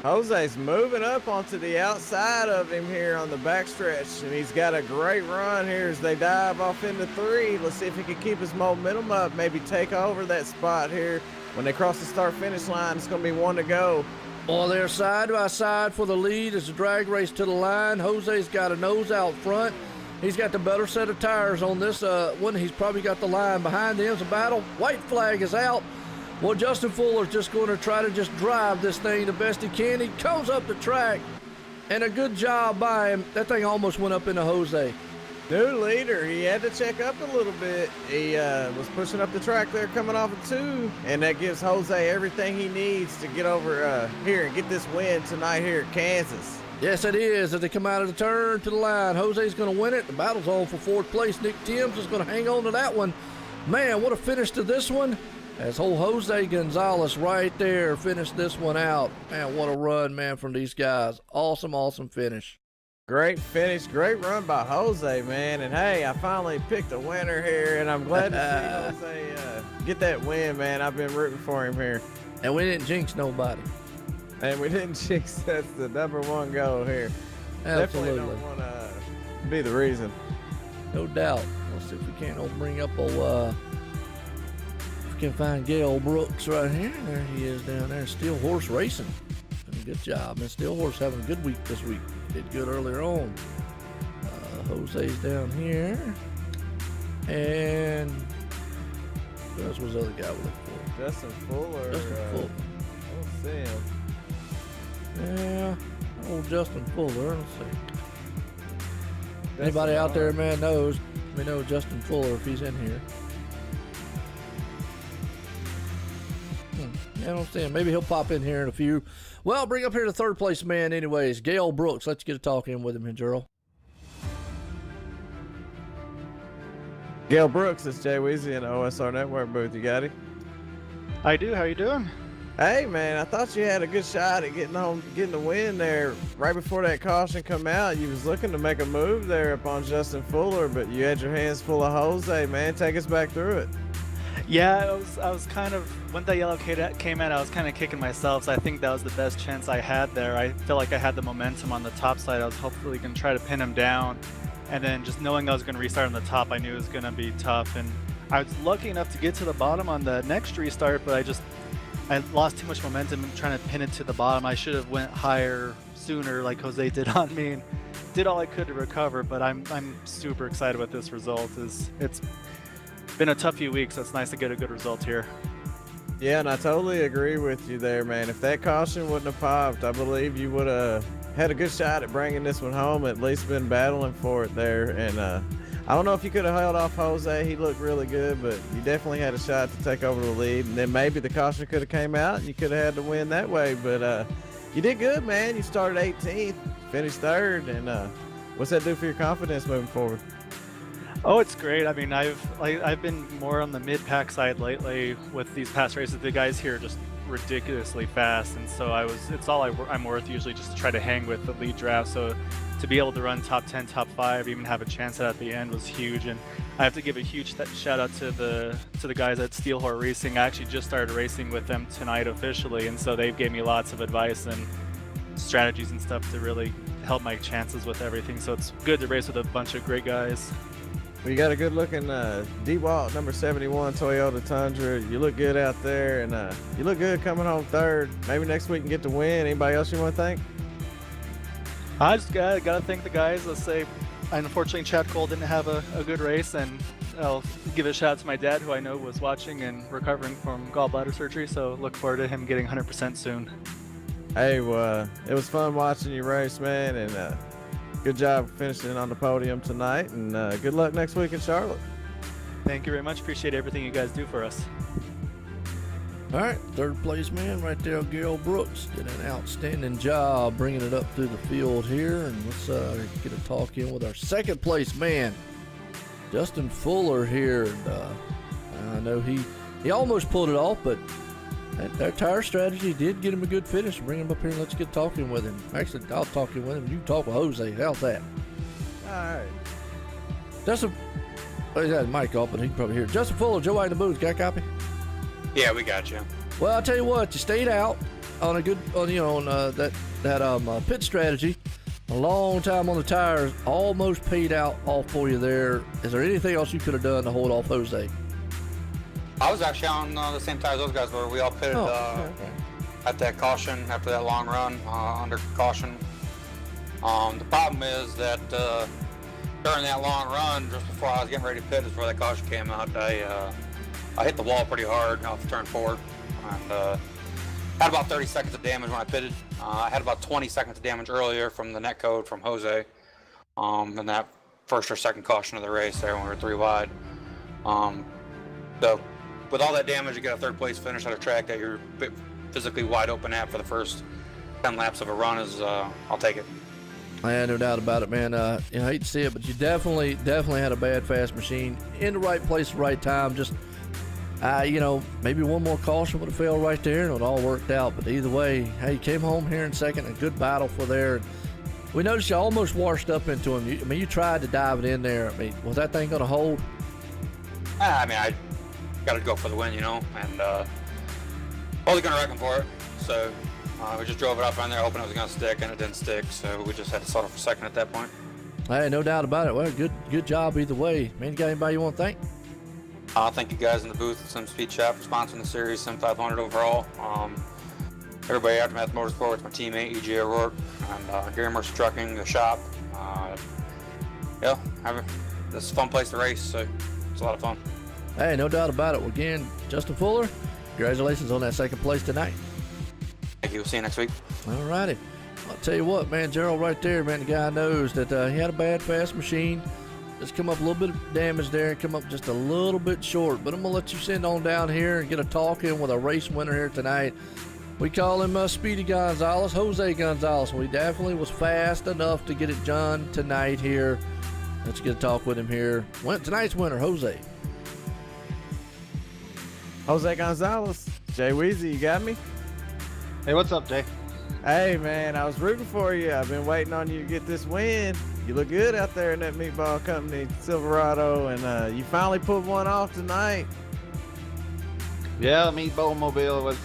Jose's moving up onto the outside of him here on the backstretch, and he's got a great run here as they dive off into 3. Let's see if he can keep his momentum up, maybe take over that spot here. When they cross the start-finish line, it's going to be 1 to go. Well, they're side by side for the lead as the drag race to the line. Jose's got a nose out front. He's got the better set of tires on this one. He's probably got the line behind him. It's a battle. White flag is out. Well, Justin Fuller's just going to try to just drive this thing the best he can. He comes up the track, and a good job by him. That thing almost went up into Jose. New leader, he had to check up a little bit. He was pushing up the track there coming off of 2, and that gives Jose everything he needs to get over here and get this win tonight here at Kansas. Yes, it is. As they come out of the turn to the line, Jose's going to win it. The battle's on for 4th place. Nick Timms is going to hang on to that one. Man, what a finish to this one. As old Jose Gonzalez right there finished this one out. Man, what a run, man, from these guys. Awesome, awesome finish. Great finish, great run by Jose, man. And hey, I finally picked a winner here, and I'm glad to see Jose get that win, man. I've been rooting for him here. And we didn't jinx nobody. And we didn't jinx. That's the #1 goal here. Absolutely. Definitely don't want to be the reason. No doubt. Let's see if we can't bring up if we can find Gale Brooks right here. There he is down there. Steel Horse Racing. Good job, man. Steel Horse having a good week this week. Did good earlier on. Jose's down here. And who else was the other guy we looked for? Justin Fuller. Justin Fuller. I don't see him. Yeah, old Justin Fuller. Let's see. Anybody out there, man, knows. We know Justin Fuller if he's in here. Yeah, I don't see him. Maybe he'll pop in here in a few. Well, bring up here the 3rd place man anyways. Gale Brooks. Let's get a talk in with him here, Gerald. Gale Brooks, it's Jay Weezy in the OSR Network booth. You got it? I do. How you doing? Hey, man, I thought you had a good shot at getting the win there. Right before that caution come out, you was looking to make a move there upon Justin Fuller, but you had your hands full of Jose, man. Take us back through it. Yeah, I was kind of, when that yellow came in, I was kind of kicking myself, so I think that was the best chance I had there. I feel like I had the momentum on the top side. I was hopefully going to try to pin him down, and then just knowing I was going to restart on the top, I knew it was going to be tough, and I was lucky enough to get to the bottom on the next restart, but I lost too much momentum trying to pin it to the bottom. I should have went higher sooner like Jose did on me, and did all I could to recover, but I'm super excited with this result. It's been a tough few weeks, so it's nice to get a good result here. Yeah, and I totally agree with you there, man. If that caution wouldn't have popped, I believe you would have had a good shot at bringing this one home, at least been battling for it there. And I don't know if you could have held off Jose. He looked really good, but you definitely had a shot to take over the lead. And then maybe the caution could have came out and you could have had to win that way. But you did good, man. You started 18th, finished 3rd. And what's that do for your confidence moving forward? Oh, it's great. I mean, I've been more on the mid-pack side lately with these past races. The guys here are just ridiculously fast, and so it's all I'm worth usually just to try to hang with the lead draft. So to be able to run top 10, top 5, even have a chance at the end was huge. And I have to give a huge shout out to the guys at Steel Horse Racing. I actually just started racing with them tonight officially, and so they've gave me lots of advice and strategies and stuff to really help my chances with everything. So it's good to race with a bunch of great guys. We got a good looking D-Walt number 71 Toyota Tundra. You look good out there, and you look good coming home third. Maybe next week you can get the win. Anybody else you want to thank? I just gotta thank the guys. Let's say, unfortunately, Chad Cole didn't have a good race, and I'll give a shout out to my dad, who I know was watching and recovering from gallbladder surgery. So look forward to him getting 100% soon. Hey, well, it was fun watching you race, man, and good job finishing on the podium tonight, and good luck next week in Charlotte. Thank you very much. Appreciate everything you guys do for us. All right, third place man right there, Gail Brooks, did an outstanding job bringing it up through the field here. And let's get a talk in with our second place man, Justin Fuller here. And I know he almost pulled it off, but that tire strategy did get him a good finish. Bring him up here and let's get talking with him. Actually, I'll talk with him. You can talk with Jose. How's that? All right. Justin, he's got his mic off, but he can probably hear it. Justin Fuller, Joe White in the booth. Got a copy? Yeah, we got you. Well, I'll tell you what, you stayed out on a good, that pit strategy. A long time on the tires, almost paid out off for you there. Is there anything else you could have done to hold off Jose? I was actually on the same tires those guys were. We all pitted at that caution after that long run under caution. The problem is that during that long run, just before I was getting ready to pit, is where that caution came out. I hit the wall pretty hard off turn 4, and had about 30 seconds of damage when I pitted. I had about 20 seconds of damage earlier from the net code from Jose, in that first or second caution of the race there when we were 3 wide. With all that damage, you get a third place finish at a track that you're physically wide open at for the first 10 laps of a run is, I'll take it. Yeah, no doubt about it, man. I hate to see it, but you definitely had a bad fast machine in the right place at the right time. Just, maybe one more caution would have failed right there, and it all worked out. But either way, hey, you came home here in second. A good battle for there. We noticed you almost washed up into him. You tried to dive it in there. Was that thing going to hold? I got to go for the win, and only going to reckon for it. So we just drove it up on there, hoping it was going to stick, and it didn't stick. So we just had to settle for second at that point. Hey, no doubt about it. Well, good job either way. Man, you got anybody you want to thank? Thank you guys in the booth at Sim Speed Shop for sponsoring the series, SIM500 overall. Everybody at Aftermath Motorsports, my teammate EJ O'Rourke, and Gary Mercer Trucking, the shop. This is a fun place to race, so it's a lot of fun. Hey, no doubt about it. Well, again, Justin Fuller, congratulations on that second place tonight. Thank you. We'll see you next week. All righty. I'll tell you what, man, Gerald right there, man, the guy knows that he had a bad fast machine. Just come up a little bit of damage there and come up just a little bit short. But I'm going to let you send on down here and get a talk in with a race winner here tonight. We call him Speedy Gonzalez, Jose Gonzalez. Well, he definitely was fast enough to get it done tonight here. Let's get a talk with him here. Tonight's winner, Jose. Jose Gonzalez. Jay Weezy, you got me? Hey, what's up, Jay? Hey, man, I was rooting for you. I've been waiting on you to get this win. You look good out there in that meatball company, Silverado, and you finally pulled one off tonight. Yeah, Meatball Mobile was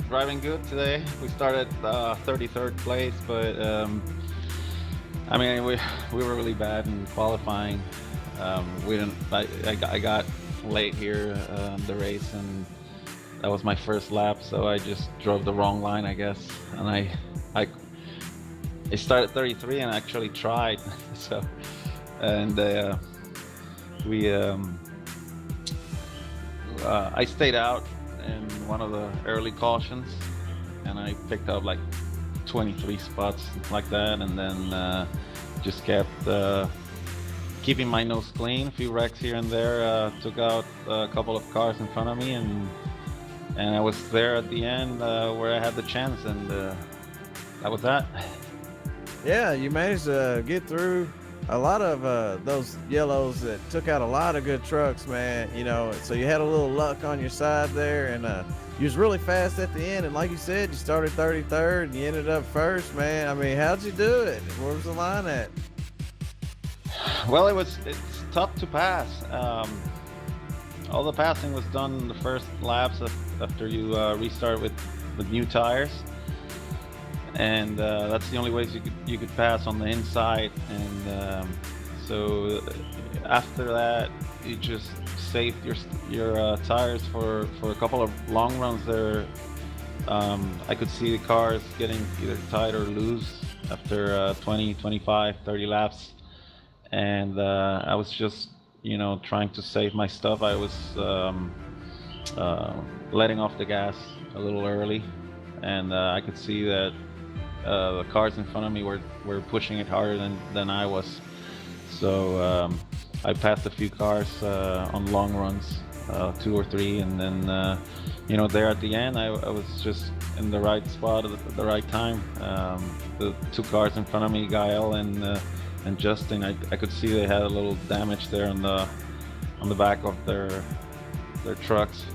driving good today. We started 33rd place, but we were really bad in qualifying. We didn't. I got late here the race, and that was my first lap, so I just drove the wrong line, I guess, and I started 33 and actually tried. So, and I stayed out in one of the early cautions, and I picked up like 23 spots like that, and then just kept keeping my nose clean. A few wrecks here and there, took out a couple of cars in front of me, and I was there at the end where I had the chance, and that was that. Yeah, you managed to get through a lot of those yellows that took out a lot of good trucks, man. So you had a little luck on your side there, and you was really fast at the end. And like you said, you started 33rd and you ended up first, man. How'd you do it? Where was the line at? Well, it's tough to pass. All the passing was done in the first laps after you restart with new tires. and that's the only ways you could pass on the inside. And so after that, you just saved your tires for a couple of long runs there. I could see the cars getting either tight or loose after 20, 25, 30 laps, and I was just, trying to save my stuff. I was letting off the gas a little early, and I could see that the cars in front of me were pushing it harder than I was. So I passed a few cars on long runs, 2 or 3, and then there at the end I was just in the right spot at the right time. The 2 cars in front of me, Gael and Justin, I could see they had a little damage there on the back of their trucks,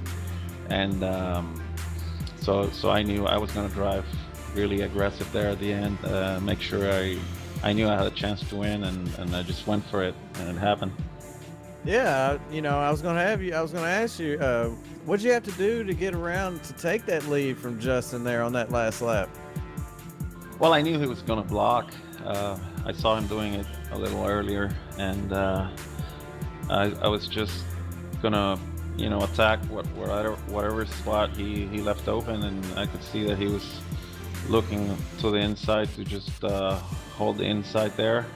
and so I knew I was going to drive really aggressive there at the end, make sure I knew I had a chance to win, and I just went for it, and it happened. Yeah, I was going to ask you, what'd you have to do to get around to take that lead from Justin there on that last lap? Well, I knew he was going to block. I saw him doing it a little earlier, and I was just gonna, attack whatever spot he left open, and I could see that he was looking to the inside to just hold the inside there,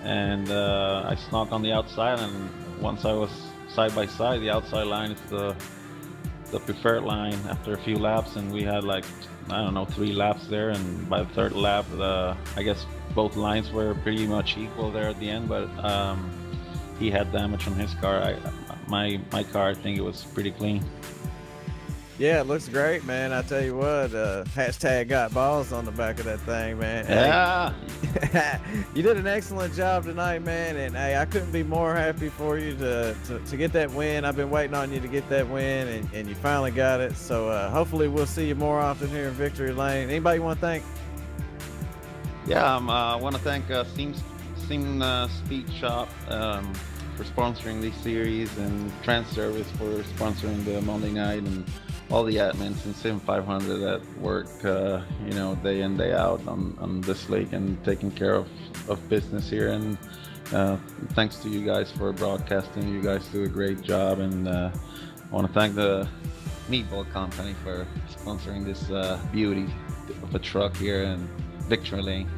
and I snuck on the outside, and once I was side by side, the outside line is the preferred line after a few laps, and we had 3 laps there, and by the 3rd lap, I guess both lines were pretty much equal there at the end, but he had damage on his car. My car, I think it was pretty clean. Yeah, it looks great, man. I tell you what, hashtag got balls on the back of that thing, man. Yeah. Hey, you did an excellent job tonight, man, and hey, I couldn't be more happy for you to get that win. I've been waiting on you to get that win, and you finally got it. So hopefully we'll see you more often here in Victory Lane. Anybody you want to thank? Yeah, I want to thank SIM Speed Shop for sponsoring this series, and Trans Service for sponsoring the Monday night, and all the admins in SIM500 that work, day in, day out on this league and taking care of business here. And thanks to you guys for broadcasting. You guys do a great job, and I want to thank the Meatball Company for sponsoring this beauty of a truck here in Victory Lane.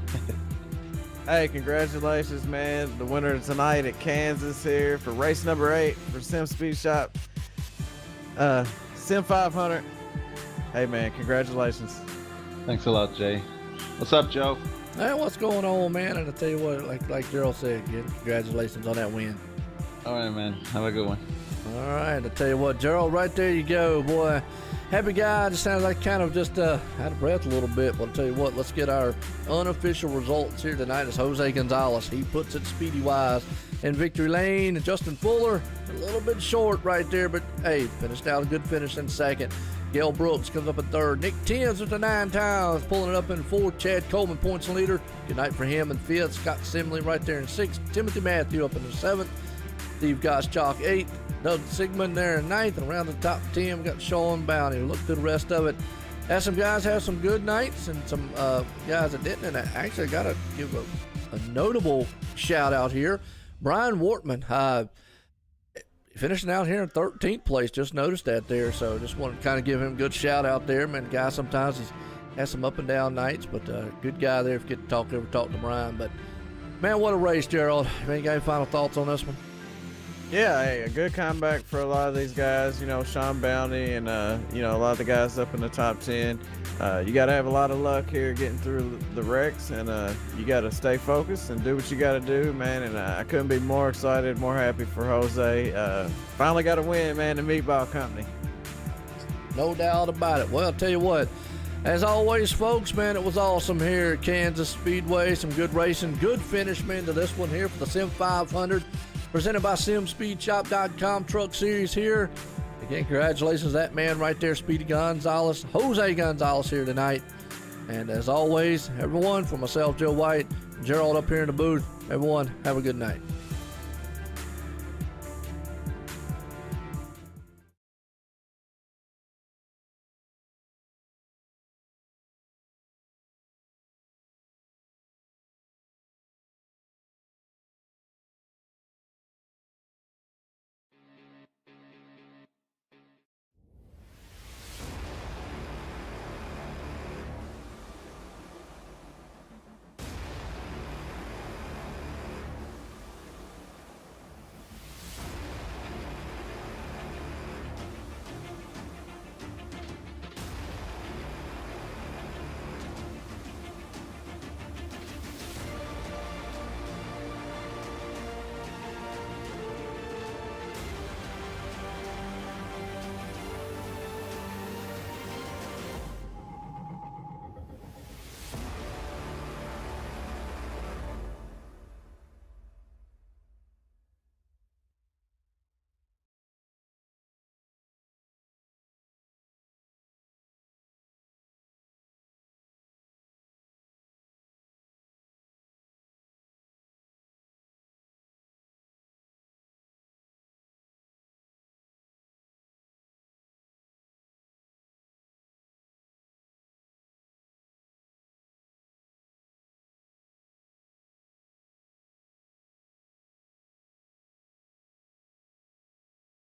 Hey, congratulations, man. The winner tonight at Kansas here for race number 8 for Sim Speed Shop. SIM500. Hey, man, congratulations. Thanks a lot, Jay. What's up, Joe? Hey, what's going on, man? And I tell you what, like Gerald said, congratulations on that win. All right, man. Have a good one. All right, I tell you what, Gerald, right there you go, boy. Happy guy. Just sounds like kind of just out of breath a little bit. But I'll tell you what, let's get our unofficial results here tonight. It's Jose Gonzalez. He puts it speedy-wise in Victory Lane. And Justin Fuller, a little bit short right there, but hey, finished out a good finish in 2nd. Gail Brooks comes up in 3rd. Nick Timms with the 9 times, pulling it up in 4th. Chad Coleman points leader. Good night for him in 5th. Scott Simley right there in 6th. Timothy Matthew up in the 7th. Steve Goschalk 8th. Doug Sigmund there in 9th. And around the top 10, we got Sean Bounty. Look through the rest of it. Had some guys have some good nights and some guys that didn't. And I actually got to give a notable shout out here. Brian Wortman, finishing out here in 13th place. Just noticed that there. So just want to kind of give him a good shout out there. Man, guy sometimes he's has some up and down nights, but good guy there if you get to talk to Brian. But man, what a race, Gerald. Any got any final thoughts on this one? Yeah, hey, a good comeback for a lot of these guys. Sean Bounty and a lot of the guys up in the top 10. You got to have a lot of luck here getting through the wrecks, and you got to stay focused and do what you got to do, man. And I couldn't be more excited, more happy for Jose. Finally got a win, man, the Meatball Company. No doubt about it. Well, I'll tell you what, as always, folks, man, it was awesome here at Kansas Speedway. Some good racing, good finish, man, to this one here for the SIM500. Presented by SimSpeedShop.com Truck Series here. Again, congratulations to that man right there, Speedy Gonzalez, Jose Gonzalez here tonight. And as always, everyone, for myself, Joe White, Gerald up here in the booth, everyone, have a good night.